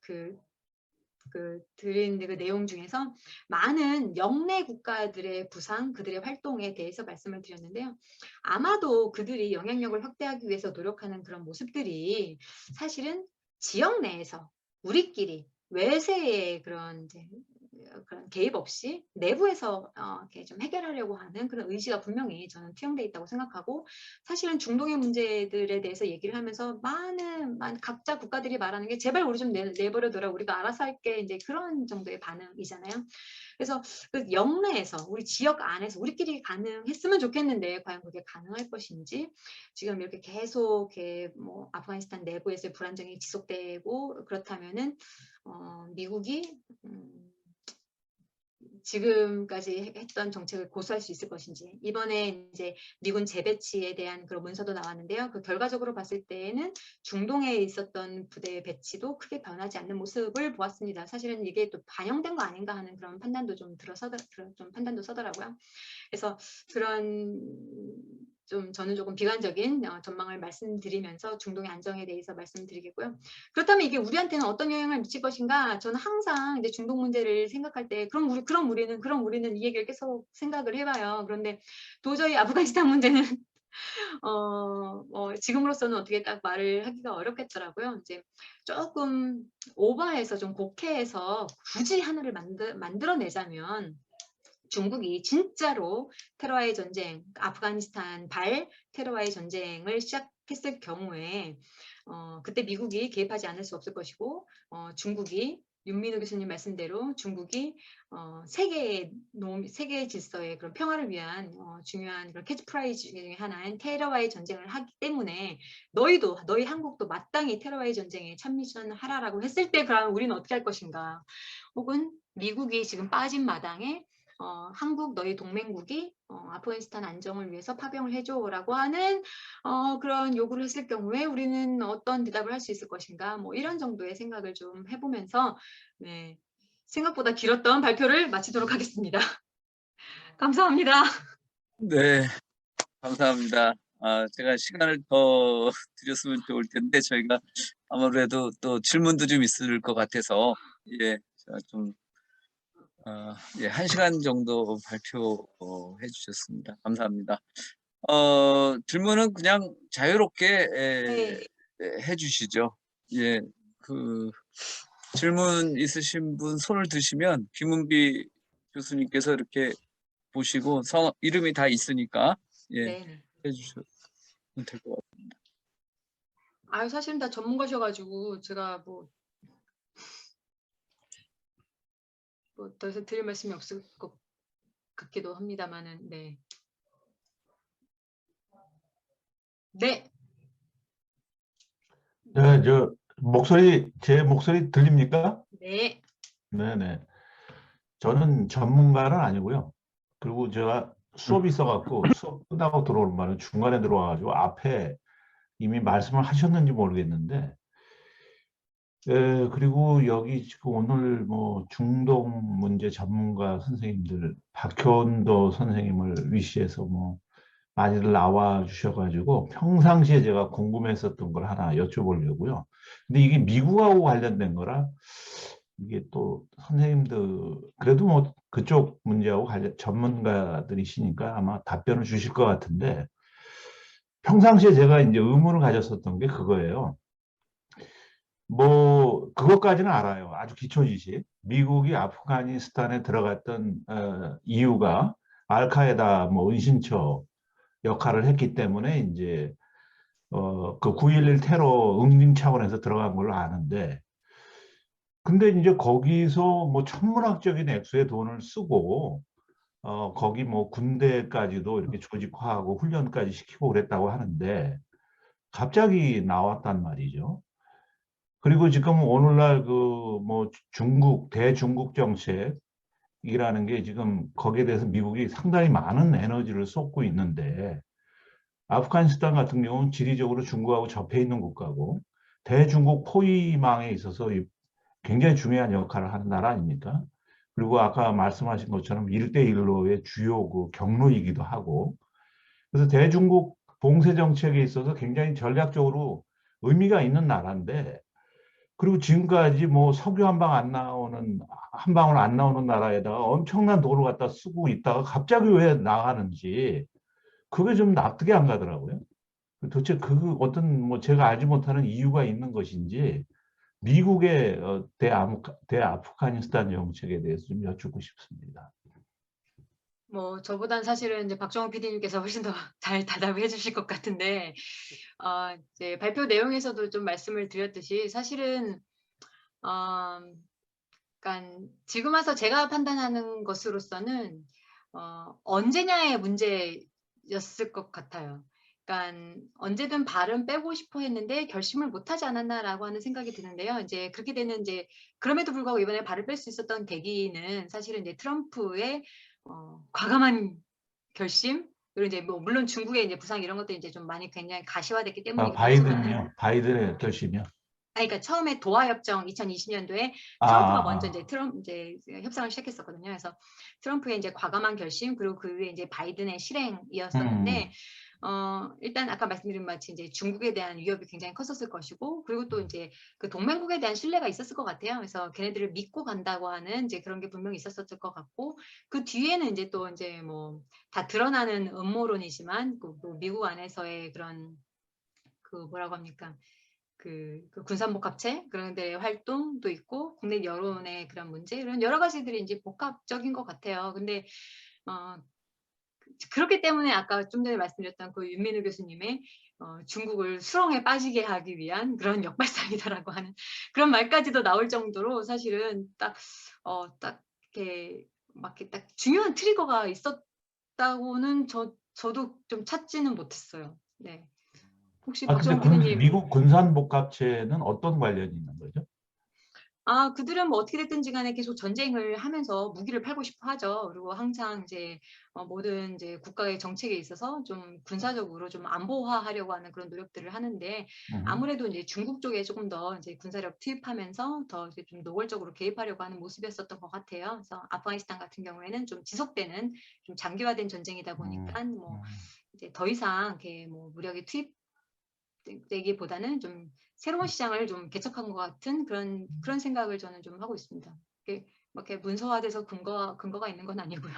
드린 그 내용 중에서 많은 영내 국가들의 부상, 그들의 활동에 대해서 말씀을 드렸는데요. 아마도 그들이 영향력을 확대하기 위해서 노력하는 그런 모습들이 사실은 지역 내에서 우리끼리 외세의 그런 개입 없이 내부에서 이렇게 좀 해결하려고 하는 그런 의지가 분명히 저는 투영돼 있다고 생각하고, 사실은 중동의 문제들에 대해서 얘기를 하면서 많은 각자 국가들이 말하는 게 제발 우리 좀 내버려둬라, 우리가 알아서 할게, 이제 그런 정도의 반응이잖아요. 그래서 그 영내에서 우리 지역 안에서 우리끼리 가능했으면 좋겠는데 과연 그게 가능할 것인지, 지금 이렇게 계속 뭐 아프가니스탄 내부에서의 불안정이 지속되고 그렇다면은 미국이 지금까지 했던 정책을 고수할 수 있을 것인지, 이번에 이제 미군 재배치에 대한 그런 문서도 나왔는데요. 그 결과적으로 봤을 때에는 중동에 있었던 부대의 배치도 크게 변하지 않는 모습을 보았습니다. 사실은 이게 또 반영된 거 아닌가 하는 그런 판단도 좀 판단도 서더라고요. 그래서 그런 저는 조금 비관적인 전망을 말씀드리면서 중동의 안정에 대해서 말씀드리겠고요. 그렇다면 이게 우리한테는 어떤 영향을 미칠 것인가? 저는 항상 이제 중동 문제를 생각할 때 그럼 우리는 이 얘기를 계속 생각을 해봐요. 그런데 도저히 아프가니스탄 문제는 지금으로서는 어떻게 딱 말을 하기가 어렵겠더라고요. 이제 조금 오버해서 좀 곡해해서 굳이 하나를 만들어내자면, 중국이 진짜로 테러와의 전쟁, 아프가니스탄 발 테러와의 전쟁을 시작했을 경우에 그때 미국이 개입하지 않을 수 없을 것이고, 중국이 윤민호 교수님 말씀대로 중국이 세계 질서의 그런 평화를 위한 중요한 그런 캐치프라이즈 중에 하나인 테러와의 전쟁을 하기 때문에 너희 한국도 마땅히 테러와의 전쟁에 참여하라라고 했을 때 그럼 우리는 어떻게 할 것인가? 혹은 미국이 지금 빠진 마당에 한국 너희 동맹국이 아프가니스탄 안정을 위해서 파병을 해줘라고 하는 그런 요구를 했을 경우에 우리는 어떤 대답을 할 수 있을 것인가, 뭐 이런 정도의 생각을 좀 해보면서 생각보다 길었던 발표를 마치도록 하겠습니다. 감사합니다. 네, 감사합니다. 제가 시간을 더 드렸으면 좋을 텐데 저희가 아무래도 또 질문도 좀 있을 것 같아서 제가 좀 1시간 정도 발표해 주셨습니다. 감사합니다. 질문은 그냥 자유롭게 해주시죠. 질문 있으신 분 손을 드시면 김은비 교수님께서 이렇게 보시고 이름이 다 있으니까 해주시면 될 것 같습니다. 사실은 다 전문가셔가지고 제가 더 이상 드릴 말씀이 없을 것 같기도 합니다만은 네. 제 목소리 들립니까? 네. 네네. 저는 전문가는 아니고요. 그리고 제가 수업이 있어갖고 수업 끝나고 들어오는 말은 중간에 들어와가지고 앞에 이미 말씀을 하셨는지 모르겠는데, 그리고 여기 지금 오늘 뭐 중동 문제 전문가 선생님들, 박현도 선생님을 위시해서 뭐 많이들 나와 주셔가지고 평상시에 제가 궁금했었던 걸 하나 여쭤보려고요. 근데 이게 미국하고 관련된 거라 이게 또 선생님들 그래도 뭐 그쪽 문제하고 전문가들이시니까 아마 답변을 주실 것 같은데, 평상시에 제가 이제 의문을 가졌었던 게 그거예요. 뭐 그것까지는 알아요. 아주 기초 지식. 미국이 아프가니스탄에 들어갔던 이유가 알카에다 뭐 은신처 역할을 했기 때문에 이제 그 9.11 테러 응징 차원에서 들어간 걸로 아는데, 근데 이제 거기서 뭐 천문학적인 액수의 돈을 쓰고 거기 뭐 군대까지도 이렇게 조직화하고 훈련까지 시키고 그랬다고 하는데 갑자기 나왔단 말이죠. 그리고 지금 오늘날 그 뭐 중국 대중국 정책이라는 게 지금 거기에 대해서 미국이 상당히 많은 에너지를 쏟고 있는데, 아프가니스탄 같은 경우는 지리적으로 중국하고 접해 있는 국가고 대중국 포위망에 있어서 굉장히 중요한 역할을 하는 나라 아닙니까? 그리고 아까 말씀하신 것처럼 1대1로의 주요 그 경로이기도 하고, 그래서 대중국 봉쇄 정책에 있어서 굉장히 전략적으로 의미가 있는 나라인데, 그리고 지금까지 뭐 석유 한 방울 안 나오는 나라에다가 엄청난 돈을 갖다 쓰고 있다가 갑자기 왜 나가는지 그게 좀 납득이 안 가더라고요. 도대체 그 어떤 뭐 제가 알지 못하는 이유가 있는 것인지 미국의 대아프가니스탄 정책에 대해서 좀 여쭙고 싶습니다. 뭐 저보단 사실은 이제 박정호 PD님께서 훨씬 더 잘 대답해 주실 것 같은데, 이제 발표 내용에서도 좀 말씀을 드렸듯이 사실은 그러니까 지금 와서 제가 판단하는 것으로서는 언제냐의 문제였을 것 같아요. 그러니까 언제든 발은 빼고 싶어 했는데 결심을 못하지 않았나라고 하는 생각이 드는데요. 이제 그렇게 되는 이제 그럼에도 불구하고 이번에 발을 뺄 수 있었던 계기는 사실은 이제 트럼프의 과감한 결심, 그리고 이제 뭐 물론 중국의 이제 부상 이런 것들이 이제 좀 많이 굉장히 가시화됐기 때문이기도 하지만, 바이든의 결심이요? 그러니까 처음에 도하 협정 2020년도에 트럼프가 먼저 이제 이제 협상을 시작했었거든요. 그래서 트럼프의 이제 과감한 결심, 그리고 그 위에 이제 바이든의 실행이었었는데, 일단 아까 말씀드린 마치 이제 중국에 대한 위협이 굉장히 컸었을 것이고, 그리고 또 이제 그 동맹국에 대한 신뢰가 있었을 것 같아요. 그래서 걔네들을 믿고 간다고 하는 이제 그런 게 분명히 있었을 것 같고, 그 뒤에는 이제 또 이제 뭐 다 드러나는 음모론이지만 그 미국 안에서의 그런 그 뭐라고 합니까? 그 군산복합체 그런 데의 활동도 있고, 국내 여론의 그런 문제, 이런 여러 가지들이 이제 복합적인 것 같아요. 근데 그렇기 때문에 아까 좀 전에 말씀드렸던 그 윤민우 교수님의 중국을 수렁에 빠지게 하기 위한 그런 역발상이다라고 하는 그런 말까지도 나올 정도로 사실은 딱 이렇게 막 이렇게 딱 중요한 트리거가 있었다고는 저도 좀 찾지는 못했어요. 네. 혹시 근데 박정호 PD님. 미국 군산복합체는 어떤 관련이 있는 거죠? 그들은 뭐 어떻게 됐든지 간에 계속 전쟁을 하면서 무기를 팔고 싶어 하죠. 그리고 항상 이제 모든 이제 국가의 정책에 있어서 좀 군사적으로 좀 안보화하려고 하는 그런 노력들을 하는데, 아무래도 이제 중국 쪽에 조금 더 이제 군사력 투입하면서 더 이제 좀 노골적으로 개입하려고 하는 모습이었었던 것 같아요. 그래서 아프가니스탄 같은 경우에는 좀 지속되는 좀 장기화된 전쟁이다 보니까 뭐 이제 더 이상 이렇게 뭐 무력이 투입되기보다는 좀 새로운 시장을 좀 개척한 것 같은 그런 생각을 저는 좀 하고 있습니다. 이렇게 막 이렇게 문서화돼서 근거가 있는 건 아니고요.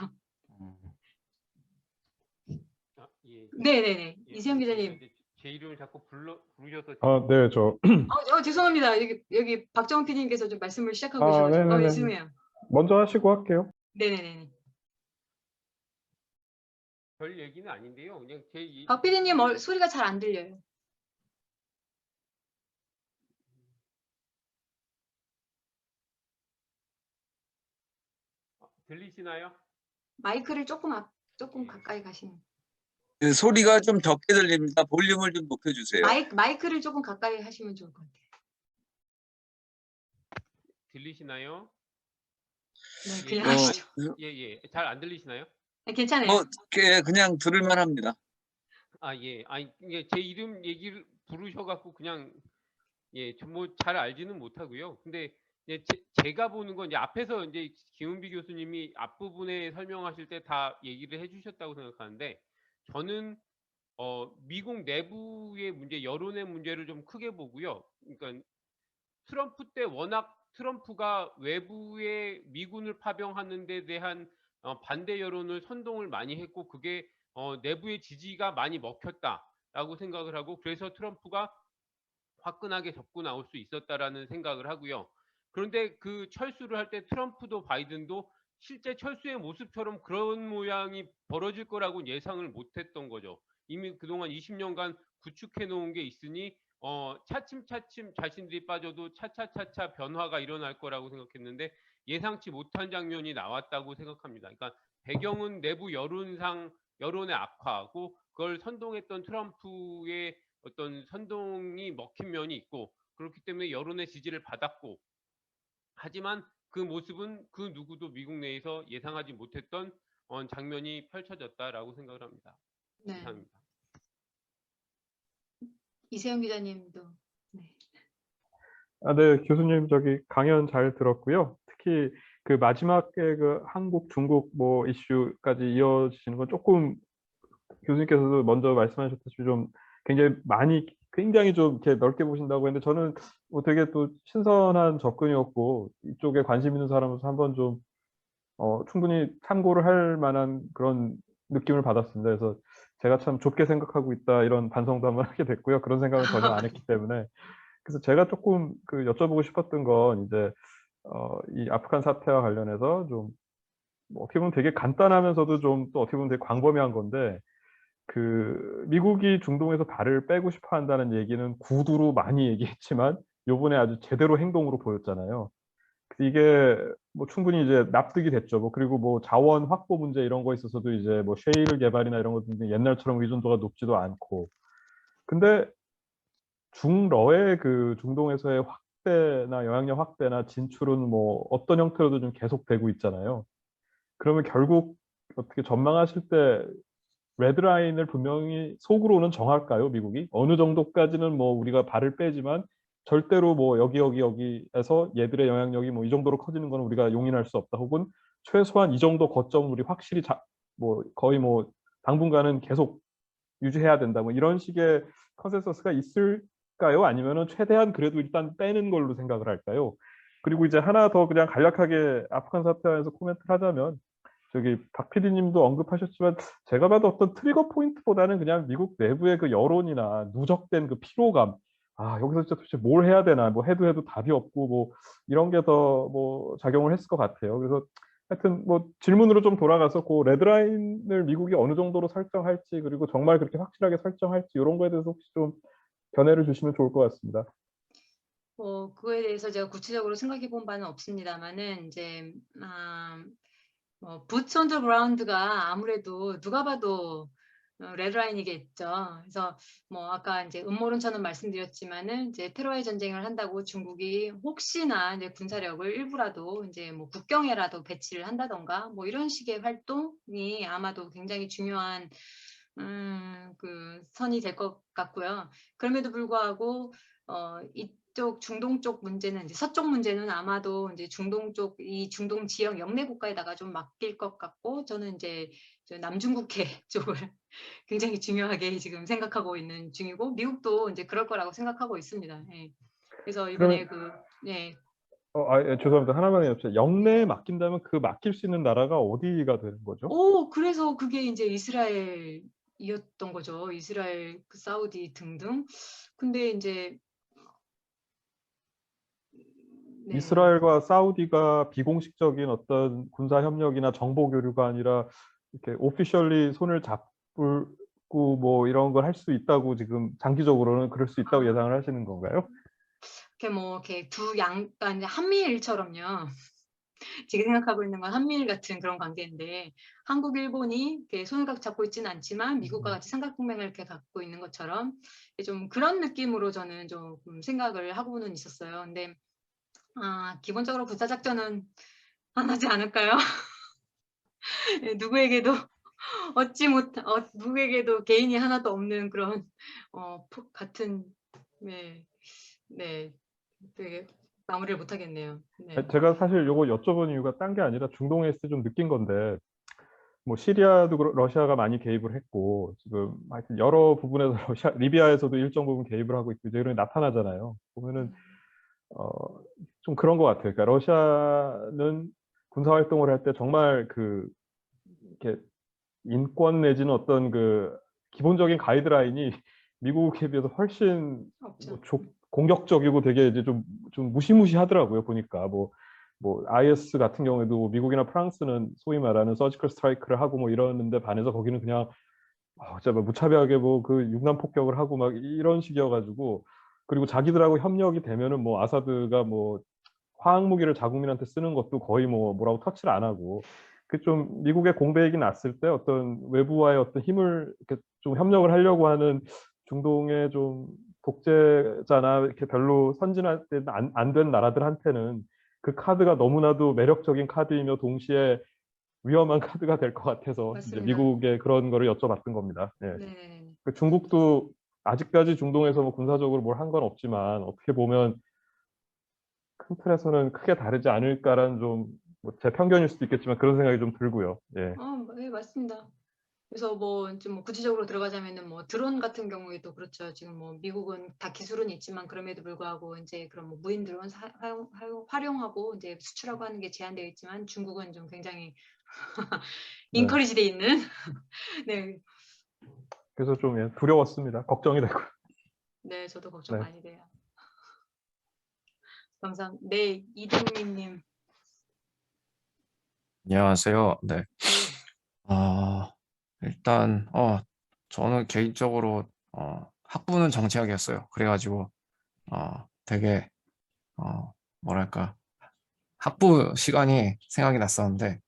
예. 네네네. 이세영 기자님. 제 이름을 자꾸 부르셔서. 네, 저. 죄송합니다. 여기 박정훈 PD님께서 좀 말씀을 시작하고 계셔가지고. 네네네. 죄송해요. 먼저 하시고 할게요. 네네네. 별 얘기는 아닌데요. 그냥 박 PD님 소리가 잘 안 들려요. 들리시나요? 마이크를 조금 가까이 가시면. 그 소리가 좀 적게 들립니다. 볼륨을 좀 높여주세요. 마이크를 조금 가까이 하시면 좋을 것 같아요. 들리시나요? 네, 그냥 하시죠. 예. 잘 안 들리시나요? 괜찮아요. 그냥 들을만 합니다. 예. 아니, 제 이름 얘기를 부르셔갖고 그냥, 뭐 잘 알지는 못하고요. 근데 제가 보는 건 이제 앞에서 이제 김은비 교수님이 앞부분에 설명하실 때 다 얘기를 해주셨다고 생각하는데, 저는 미국 내부의 문제, 여론의 문제를 좀 크게 보고요. 그러니까 트럼프 때 워낙 트럼프가 외부에 미군을 파병하는 데 대한 반대 여론을 선동을 많이 했고, 그게 내부의 지지가 많이 먹혔다라고 생각을 하고, 그래서 트럼프가 화끈하게 접고 나올 수 있었다라는 생각을 하고요. 그런데 그 철수를 할 때 트럼프도 바이든도 실제 철수의 모습처럼 그런 모양이 벌어질 거라고 예상을 못했던 거죠. 이미 그동안 20년간 구축해 놓은 게 있으니 차츰차츰 자신들이 빠져도 차차차차 변화가 일어날 거라고 생각했는데 예상치 못한 장면이 나왔다고 생각합니다. 그러니까 배경은 내부 여론의 악화고 그걸 선동했던 트럼프의 어떤 선동이 먹힌 면이 있고 그렇기 때문에 여론의 지지를 받았고 하지만 그 모습은 그 누구도 미국 내에서 예상하지 못했던 장면이 펼쳐졌다라고 생각을 합니다. 네. 이상입니다. 이세영 기자님도. 네. 네, 교수님 저기 강연 잘 들었고요. 특히 그 마지막에 그 한국, 중국 뭐 이슈까지 이어지는 건 조금 교수님께서도 먼저 말씀하셨듯이 좀 굉장히 좀 이렇게 넓게 보신다고 했는데 저는 뭐 되게 또 신선한 접근이었고 이쪽에 관심 있는 사람으로서 한번 좀 충분히 참고를 할 만한 그런 느낌을 받았습니다. 그래서 제가 참 좁게 생각하고 있다 이런 반성도 한번 하게 됐고요. 그런 생각은 전혀 안 했기 때문에 그래서 제가 조금 그 여쭤보고 싶었던 건 이제 이 아프간 사태와 관련해서 좀 뭐 어떻게 보면 되게 간단하면서도 좀 또 어떻게 보면 되게 광범위한 건데 그 미국이 중동에서 발을 빼고 싶어 한다는 얘기는 구두로 많이 얘기했지만 요번에 아주 제대로 행동으로 보였잖아요. 그래서 이게 뭐 충분히 이제 납득이 됐죠. 뭐 그리고 뭐 자원 확보 문제 이런 거에 있어서도 이제 뭐 셰일 개발이나 이런 것들 옛날처럼 의존도가 높지도 않고. 근데 중러의 그 중동에서의 확대나 영향력 확대나 진출은 뭐 어떤 형태로도 좀 계속되고 있잖아요. 그러면 결국 어떻게 전망하실 때 레드라인을 분명히 속으로는 정할까요, 미국이? 어느 정도까지는 뭐 우리가 발을 빼지만 절대로 뭐 여기에서 얘들의 영향력이 뭐 이 정도로 커지는 건 우리가 용인할 수 없다. 혹은 최소한 이 정도 거점을 우리 확실히 뭐 거의 뭐 당분간은 계속 유지해야 된다. 뭐 이런 식의 컨센서스가 있을까요? 아니면은 최대한 그래도 일단 빼는 걸로 생각을 할까요? 그리고 이제 하나 더 그냥 간략하게 아프간 사태에서 코멘트를 하자면 저기 박 PD님도 언급하셨지만 제가 봐도 어떤 트리거 포인트보다는 그냥 미국 내부의 그 여론이나 누적된 그 피로감, 여기서 진짜 도대체 뭘 해야 되나, 뭐 해도 답이 없고 뭐 이런 게 더 뭐 작용을 했을 것 같아요. 그래서 하여튼 뭐 질문으로 좀 돌아가서 그 레드라인을 미국이 어느 정도로 설정할지 그리고 정말 그렇게 확실하게 설정할지 이런 거에 대해서 혹시 좀 견해를 주시면 좋을 것 같습니다. 그거에 대해서 제가 구체적으로 생각해 본 바는 없습니다만은 이제 boots on the ground가 아무래도 누가 봐도 레드라인이겠죠. 그래서 뭐 아까 이제 음모론처럼 말씀드렸지만은 이제 테러의 전쟁을 한다고 중국이 혹시나 이제 군사력을 일부라도 이제 뭐 국경에라도 배치를 한다던가 뭐 이런 식의 활동이 아마도 굉장히 중요한 그 선이 될 것 같고요. 그럼에도 불구하고 이쪽 중동 쪽 문제는 이제 서쪽 문제는 아마도 이제 중동 쪽 이 중동 지역 영내 국가에다가 좀 맡길 것 같고 저는 이제 남중국해 쪽을 굉장히 중요하게 지금 생각하고 있는 중이고 미국도 이제 그럴 거라고 생각하고 있습니다. 예. 그래서 이번에 예. 죄송합니다. 하나만 여쭤요. 영내에 맡긴다면 그 맡길 수 있는 나라가 어디가 되는 거죠? 그래서 그게 이제 이스라엘이었던 거죠. 이스라엘, 사우디 등등. 근데 이제 네. 이스라엘과 사우디가 비공식적인 어떤 군사 협력이나 정보 교류가 아니라 이렇게 오피셜리 손을 잡고 뭐 이런 걸 할 수 있다고 지금 장기적으로는 그럴 수 있다고 예상을 하시는 건가요? 이렇게 그러니까 한미일처럼요. 제가 생각하고 있는 건 한미일 같은 그런 관계인데 한국, 일본이 이렇게 손을 잡고 있지는 않지만 미국과 같이 삼각동맹을 이렇게 갖고 있는 것처럼 좀 그런 느낌으로 저는 좀 생각을 하고는 있었어요. 근데 기본적으로 군사작전은 안 하지 않을까요? 누구에게도 누구에게도 개인이 하나도 없는 그런 같은 네 되게 마무리를 못 하겠네요. 네. 제가 사실 요거 여쭤본 이유가 딴 게 아니라 중동에 있을 때 좀 느낀 건데 뭐 시리아도 러시아가 많이 개입을 했고 지금 하여튼 여러 부분에서 리비아에서도 일정 부분 개입을 하고 있고 이제 이런 게 나타나잖아요. 보면은 좀 그런 것 같아요. 그러니까 러시아는 군사 활동을 할 때 정말 이렇게 인권 내지는 어떤 그 기본적인 가이드라인이 미국에 비해서 훨씬 뭐 좁고 공격적이고 되게 이제 좀 무시무시하더라고요. 보니까 뭐 IS 같은 경우에도 미국이나 프랑스는 소위 말하는 서지컬 스트라이크를 하고 뭐 이러는데 반해서 거기는 그냥 진짜 뭐 무차별하게 뭐 그 융단 폭격을 하고 막 이런 식이어가지고, 그리고 자기들하고 협력이 되면은 뭐 아사드가 뭐 화학 무기를 자국민한테 쓰는 것도 거의 뭐 뭐라고 터치를 안 하고, 그 좀 미국의 공백이 났을 때 어떤 외부와의 어떤 힘을 이렇게 좀 협력을 하려고 하는 중동의 좀 독재자나 이렇게 별로 선진화된 안 된 나라들한테는 그 카드가 너무나도 매력적인 카드이며 동시에 위험한 카드가 될 것 같아서 이제 맞습니다. 미국의 그런 거를 여쭤봤던 겁니다. 예. 네. 그 중국도 아직까지 중동에서 뭐 군사적으로 뭘 한 건 없지만 어떻게 보면 큰 틀에서는 크게 다르지 않을까라는 좀 제 편견일 수도 있겠지만 그런 생각이 좀 들고요. 예. 네, 맞습니다. 그래서 뭐 좀 뭐 구체적으로 들어가자면은 뭐 드론 같은 경우에도 그렇죠. 지금 뭐 미국은 다 기술은 있지만 그럼에도 불구하고 이제 그런 뭐 무인 드론 활용하고 이제 수출하고 하는 게 제한되어 있지만 중국은 좀 굉장히 네. 인커리지돼 있는 네. 그래서 좀 예, 두려웠습니다. 걱정이 되고. 네, 저도 걱정 네. 많이 돼요. 감사합니다. 네, 이동민님. 안녕하세요. 네. 일단 저는 개인적으로 학부는 정치학이었어요. 그래가지고 되게 뭐랄까 학부 시간이 생각이 났었는데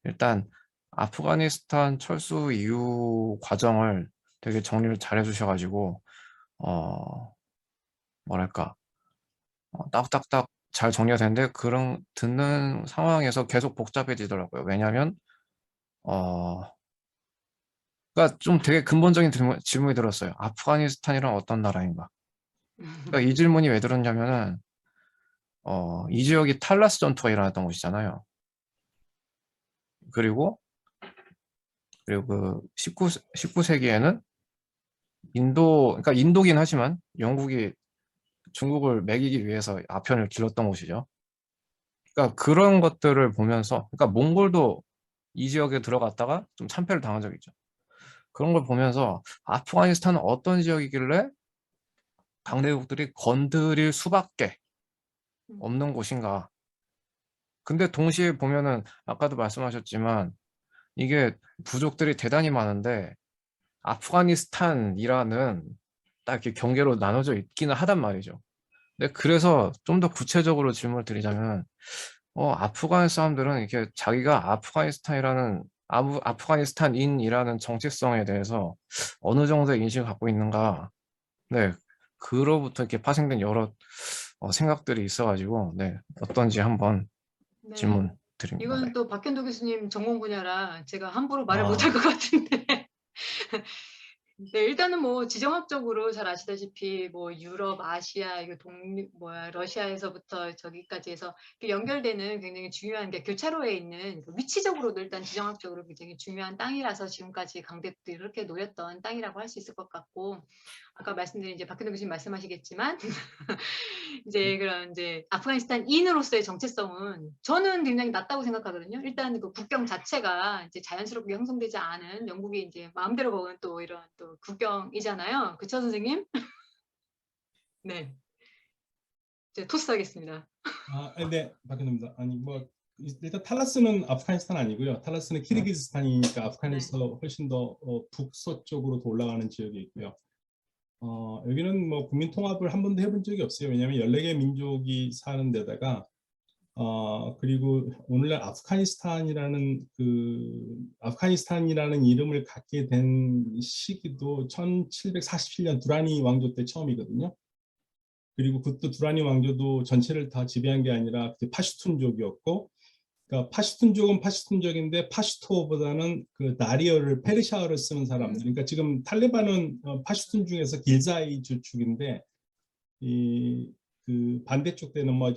일단 아프가니스탄 철수 이후 과정을 되게 정리를 잘 해주셔가지고 뭐랄까 딱딱딱 잘 정리가 되는데 그런 듣는 상황에서 계속 복잡해지더라고요. 왜냐하면 그러니까 좀 되게 근본적인 질문이 들었어요. 아프가니스탄이란 어떤 나라인가? 그러니까 이 질문이 왜 들었냐면은 이 지역이 탈라스 전투가 일어났던 곳이잖아요. 그리고 그 19세기에는 그러니까 인도긴 하지만 영국이 중국을 매기기 위해서 아편을 길렀던 곳이죠. 그러니까 그런 것들을 보면서, 그러니까 몽골도 이 지역에 들어갔다가 좀 참패를 당한 적이 있죠. 그런 걸 보면서 아프가니스탄은 어떤 지역이길래 강대국들이 건드릴 수밖에 없는 곳인가. 근데 동시에 보면은 아까도 말씀하셨지만 이게 부족들이 대단히 많은데 아프가니스탄이라는 딱 이렇게 경계로 나눠져 있기는 하단 말이죠. 근데 그래서 좀 더 구체적으로 질문을 드리자면 아프간 사람들은 이렇게 자기가 아프가니스탄인이라는 정체성에 대해서 어느 정도의 인식을 갖고 있는가. 네, 그로부터 이렇게 파생된 여러 생각들이 있어가지고 네, 어떤지 한번 네. 질문 드립니다. 이건 네. 또 박현도 교수님 전공 분야라 제가 함부로 말을 아. 못할 것 같은데. 네, 일단은 뭐 지정학적으로 잘 아시다시피 뭐 유럽, 아시아, 이거 러시아에서부터 저기까지 해서 이렇게 연결되는 굉장히 중요한 게 교차로에 있는 위치적으로도 일단 지정학적으로 굉장히 중요한 땅이라서 지금까지 강대국들이 이렇게 노렸던 땅이라고 할 수 있을 것 같고, 아까 말씀드린 이제 박현도 교수님 말씀하시겠지만 이제 그런 이제 아프가니스탄인으로서의 정체성은 저는 굉장히 낮다고 생각하거든요. 일단 그 국경 자체가 이제 자연스럽게 형성되지 않은 영국이 이제 마음대로 먹은 또 이런 또 국경이잖아요. 그쵸, 선생님? 네. 이제 토스하겠습니다. 네, 박현입니다. 아니 뭐 일단 탈라스는 아프가니스탄 아니고요. 탈라스는 키르기즈스탄이니까 아프가니스탄에서 훨씬 더 북서쪽으로 더 올라가는 지역이 있고요. 여기는 뭐 국민 통합을 한 번도 해본 적이 없어요. 왜냐하면 14개 민족이 사는 데다가 그리고 오늘날 아프가니스탄이라는 이름을 갖게 된 시기도 1747년 두라니 왕조 때 처음이거든요. 그리고 그때 두라니 왕조도 전체를 다 지배한 게 아니라 파슈툰족이었고, 그러니까 파슈툰족은 파슈툰족인데 파슈토보다는 그 나리어를 페르시아어를 쓰는 사람들. 그러니까 지금 탈레반은 파슈툰 중에서 길자이 주축인데 그 반대쪽 때는 뭐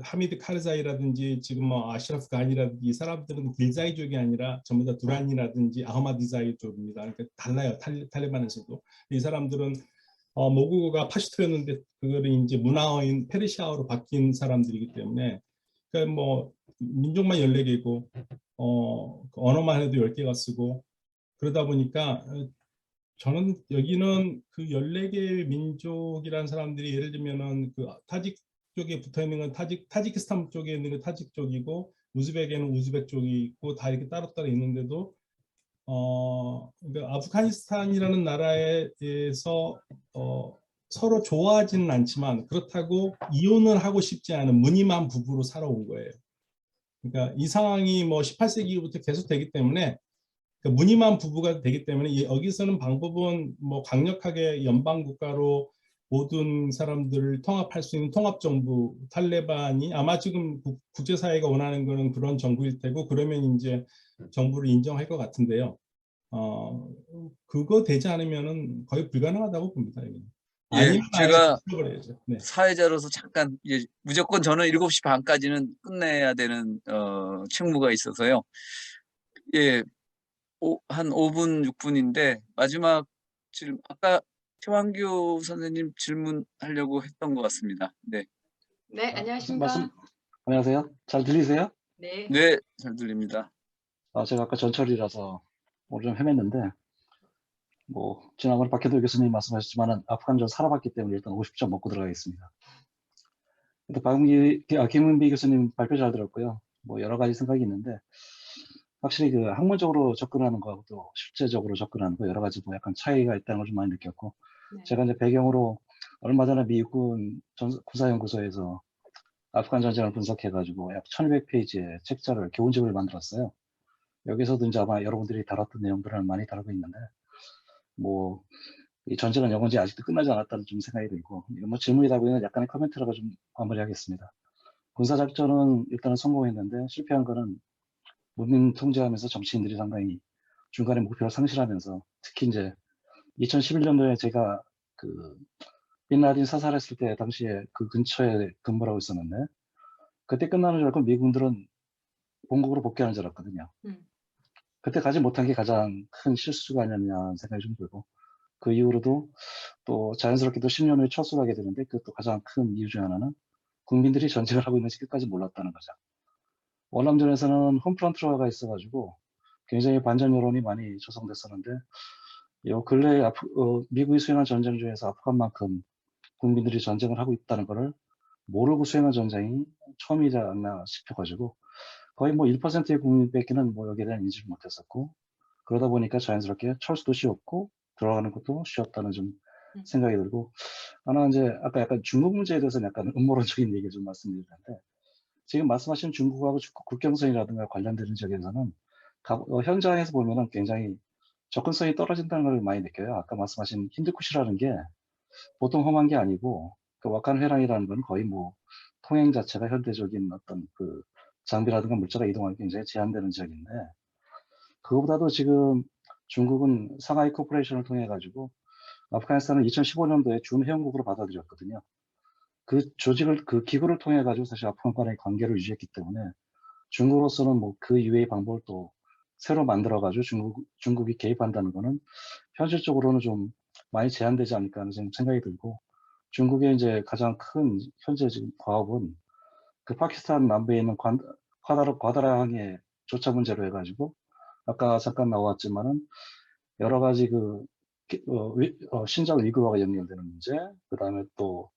하미드 카르자이라든지 지금 뭐 아시라프 간이라든지 이 사람들은 길자이족이 아니라 전부 다 두란이라든지 아흐마디자이 쪽입니다. 그러니까 달라요. 탈레반에서도 이 사람들은 모국어가 파슈토였는데 그거를 이제 문화어인 페르시아어로 바뀐 사람들이기 때문에 그러니까 뭐 민족만 14개고 언어만 해도 10개가 쓰고 그러다 보니까 저는 여기는 그 14개의 민족이라는 사람들이 예를 들면은 그 타직 쪽에 붙어 있는 건 타지키스탄 쪽에 있는 건 타직 쪽이고 우즈벡에는 우즈벡 쪽이 있고 다 이렇게 따로따로 있는데도 그러니까 아프가니스탄이라는 나라에서 서로 좋아하지는 않지만 그렇다고 이혼을 하고 싶지 않은 무늬만 부부로 살아온 거예요. 그러니까 이 상황이 뭐 18세기부터 계속 되기 때문에 무늬만 부부가 되기 때문에 여기서는 방법은 뭐 강력하게 연방 국가로 모든 사람들을 통합할 수 있는 통합정부 탈레반이 아마 지금 국제사회가 원하는 거는 그런 정부일 테고 그러면 이제 정부를 인정할 것 같은데요. 그거 되지 않으면은 거의 불가능하다고 봅니다. 예, 아니면 아예 제가 죽여버려야죠. 네. 사회자로서 잠깐 무조건 저는 7시 반까지는 끝내야 되는 책무가 있어서요. 예, 한 5분, 6분인데 마지막 질문, 아까 최완규 선생님 질문하려고 했던 것 같습니다. 네, 네, 안녕하십니까. 안녕하세요. 잘 들리세요? 네. 네, 잘 들립니다. 제가 아까 전철이라서 오늘 좀 헤맸는데, 뭐, 지난번에 박해도 교수님 말씀하셨지만, 아프간전 살아봤기 때문에 일단 50점 먹고 들어가겠습니다. 일단 김은비 교수님 발표 잘 들었고요. 뭐, 여러 가지 생각이 있는데, 확실히 그 학문적으로 접근하는 거하고 또 실제적으로 접근하는 거 여러 가지 뭐 약간 차이가 있다는 걸 좀 많이 느꼈고, 네. 제가 이제 배경으로 얼마 전에 미 육군 군사연구소에서 아프간 전쟁을 분석해가지고 약 1200페이지의 책자를 교훈집을 만들었어요. 여기서도 이제 아마 여러분들이 다뤘던 내용들을 많이 다루고 있는데, 뭐, 이 전쟁은 영원히 아직도 끝나지 않았다는 좀 생각이 들고, 이거 뭐 질문이다 보니 약간의 코멘트라고 좀 마무리하겠습니다. 군사작전은 일단은 성공했는데, 실패한 거는 문민 통제하면서 정치인들이 상당히 중간에 목표를 상실하면서, 특히 이제 2011년도에 제가 그, 빈라딘 사살했을 때 당시에 그 근처에 근무를 하고 있었는데, 그때 끝나는 줄 알고 미군들은 본국으로 복귀하는 줄 알았거든요. 그때 가지 못한 게 가장 큰 실수가 아니었냐 생각이 좀 들고, 그 이후로도 또 자연스럽게도 10년 후에 철수를 하게 되는데, 그것도 가장 큰 이유 중 하나는 국민들이 전쟁을 하고 있는지 끝까지 몰랐다는 거죠. 월남전에서는 홈프런트가 있어가지고 굉장히 반전 여론이 많이 조성됐었는데, 요 근래 미국이 수행한 전쟁 중에서 아프간만큼 국민들이 전쟁을 하고 있다는 것을 모르고 수행한 전쟁이 처음이지 않나 싶어가지고, 거의 뭐 1%의 국민밖에는 뭐 여기에 대한 인지를 못했었고, 그러다 보니까 자연스럽게 철수도 쉬웠고 들어가는 것도 쉬웠다는 좀 생각이 들고, 하나 이제 아까 약간 중국 문제에 대해서는 약간 음모론적인 얘기를 좀 말씀드리는데, 지금 말씀하신 중국하고 국경선이라든가 관련되는 지역에서는 현장에서 보면은 굉장히 접근성이 떨어진다는 걸 많이 느껴요. 아까 말씀하신 힌두쿠시라는 게 보통 험한 게 아니고, 그 와칸 회랑이라는 건 거의 뭐 통행 자체가 현대적인 어떤 그 장비라든가 물자가 이동하기 굉장히 제한되는 지역인데, 그거보다도 지금 중국은 상하이 코퍼레이션을 통해 가지고 아프가니스탄을 2015년도에 준회원국으로 받아들였거든요. 그 조직을, 그 기구를 통해 가지고 사실 아프간과의 관계를 유지했기 때문에 중국으로서는 뭐 그 이외의 방법을 또 새로 만들어 가지고 중국이 개입한다는 거는 현실적으로는 좀 많이 제한되지 않을까 하는 생각이 들고, 중국의 이제 가장 큰 현재 지금 과업은 그 파키스탄 남부에 있는 과다라항의 조차 문제로 해가지고, 아까 잠깐 나왔지만은 여러 가지 신장 위구르와 연결되는 문제, 그 다음에 또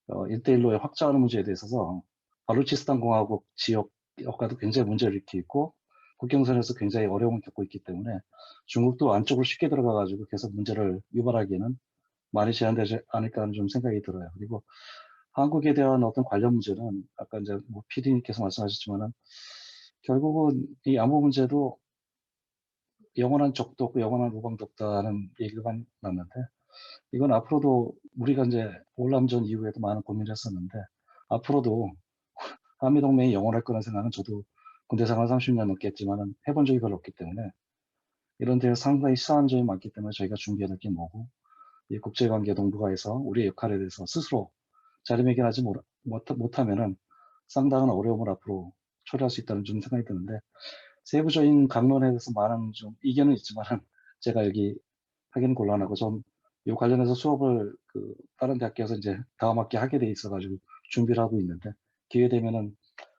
1대1로의 확장하는 문제에 대해서 발루치스탄 공화국 지역과도 굉장히 문제를 일으키고 있고, 국경선에서 굉장히 어려움을 겪고 있기 때문에 중국도 안쪽으로 쉽게 들어가가지고 계속 문제를 유발하기에는 많이 제한되지 않을까 하는 좀 생각이 들어요. 그리고 한국에 대한 어떤 관련 문제는 아까 이제 뭐 PD님께서 말씀하셨지만은 결국은 이 안보 문제도 영원한 적도 없고 영원한 우방도 없다는 얘기가 났는데, 이건 앞으로도 우리가 이제 월남전 이후에도 많은 고민을 했었는데, 앞으로도 한미동맹이 영원할 거라는 생각은 저도 군대 생활 30년 넘게 했지만은 해본 적이 별로 없기 때문에, 이런 데에 상당히 시사한 점이 많기 때문에 저희가 준비해야 될 게 뭐고, 이 국제관계 동북아에서 우리의 역할에 대해서 스스로 자리매김하지 못하면은 상당한 어려움을 앞으로 초래할 수 있다는 좀 생각이 드는데, 세부적인 강론에 대해서 많은 좀 이견은 있지만 제가 여기 하기는 곤란하고, 좀 이 관련해서 수업을 다른 대학교에서 이제 다음 학기 하게 돼 있어가지고 준비를 하고 있는데, 기회 되면은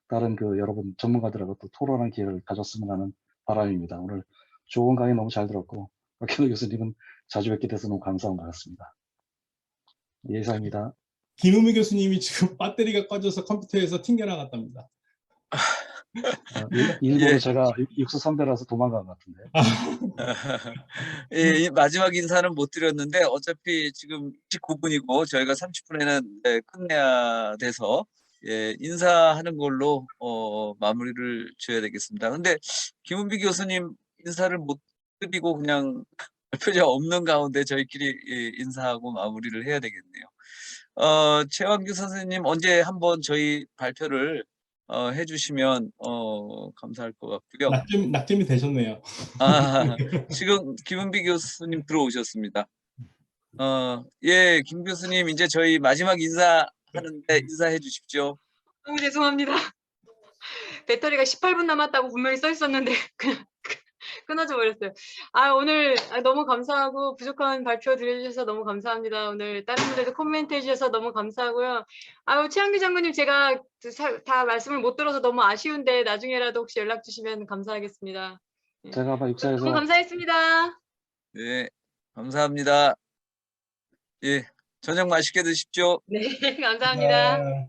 다른 여러분 전문가들하고 또 토론하는 기회를 가졌으면 하는 바람입니다. 오늘 좋은 강의 너무 잘 들었고, 박현우 교수님은 자주 뵙게 돼서 너무 감사한 것 같습니다. 이상입니다. 김은미 교수님이 지금 배터리가 꺼져서 컴퓨터에서 튕겨나갔답니다. 일부러 예. 제가 육수 선배라서 도망간 것 같은데. 예, 이 마지막 인사는 못 드렸는데 어차피 지금 29분이고 저희가 30분에는 끝내야 돼서 예, 인사하는 걸로 마무리를 줘야 되겠습니다. 근데 김은비 교수님 인사를 못 드리고 그냥 발표자 없는 가운데 저희끼리 예, 인사하고 마무리를 해야 되겠네요. 최완규 선생님 언제 한번 저희 발표를 해주시면 감사할 것 같고요. 낙점이 되셨네요. 지금 김은비 교수님 들어오셨습니다. 예, 김 교수님 이제 저희 마지막 인사하는데 인사해 주십시오. 너무 죄송합니다. 배터리가 18분 남았다고 분명히 써 있었는데 그냥 끊어져 버렸어요. 오늘 너무 감사하고 부족한 발표 들려주셔서 너무 감사합니다. 오늘 다른 분들도 코멘트 해주셔서 너무 감사하고요. 최한규 장군님 제가 다 말씀을 못 들어서 너무 아쉬운데 나중에라도 혹시 연락 주시면 감사하겠습니다. 제가 아마 육사에서 너무 감사했습니다. 네, 감사합니다. 예, 저녁 맛있게 드십시오. 네, 감사합니다. 아,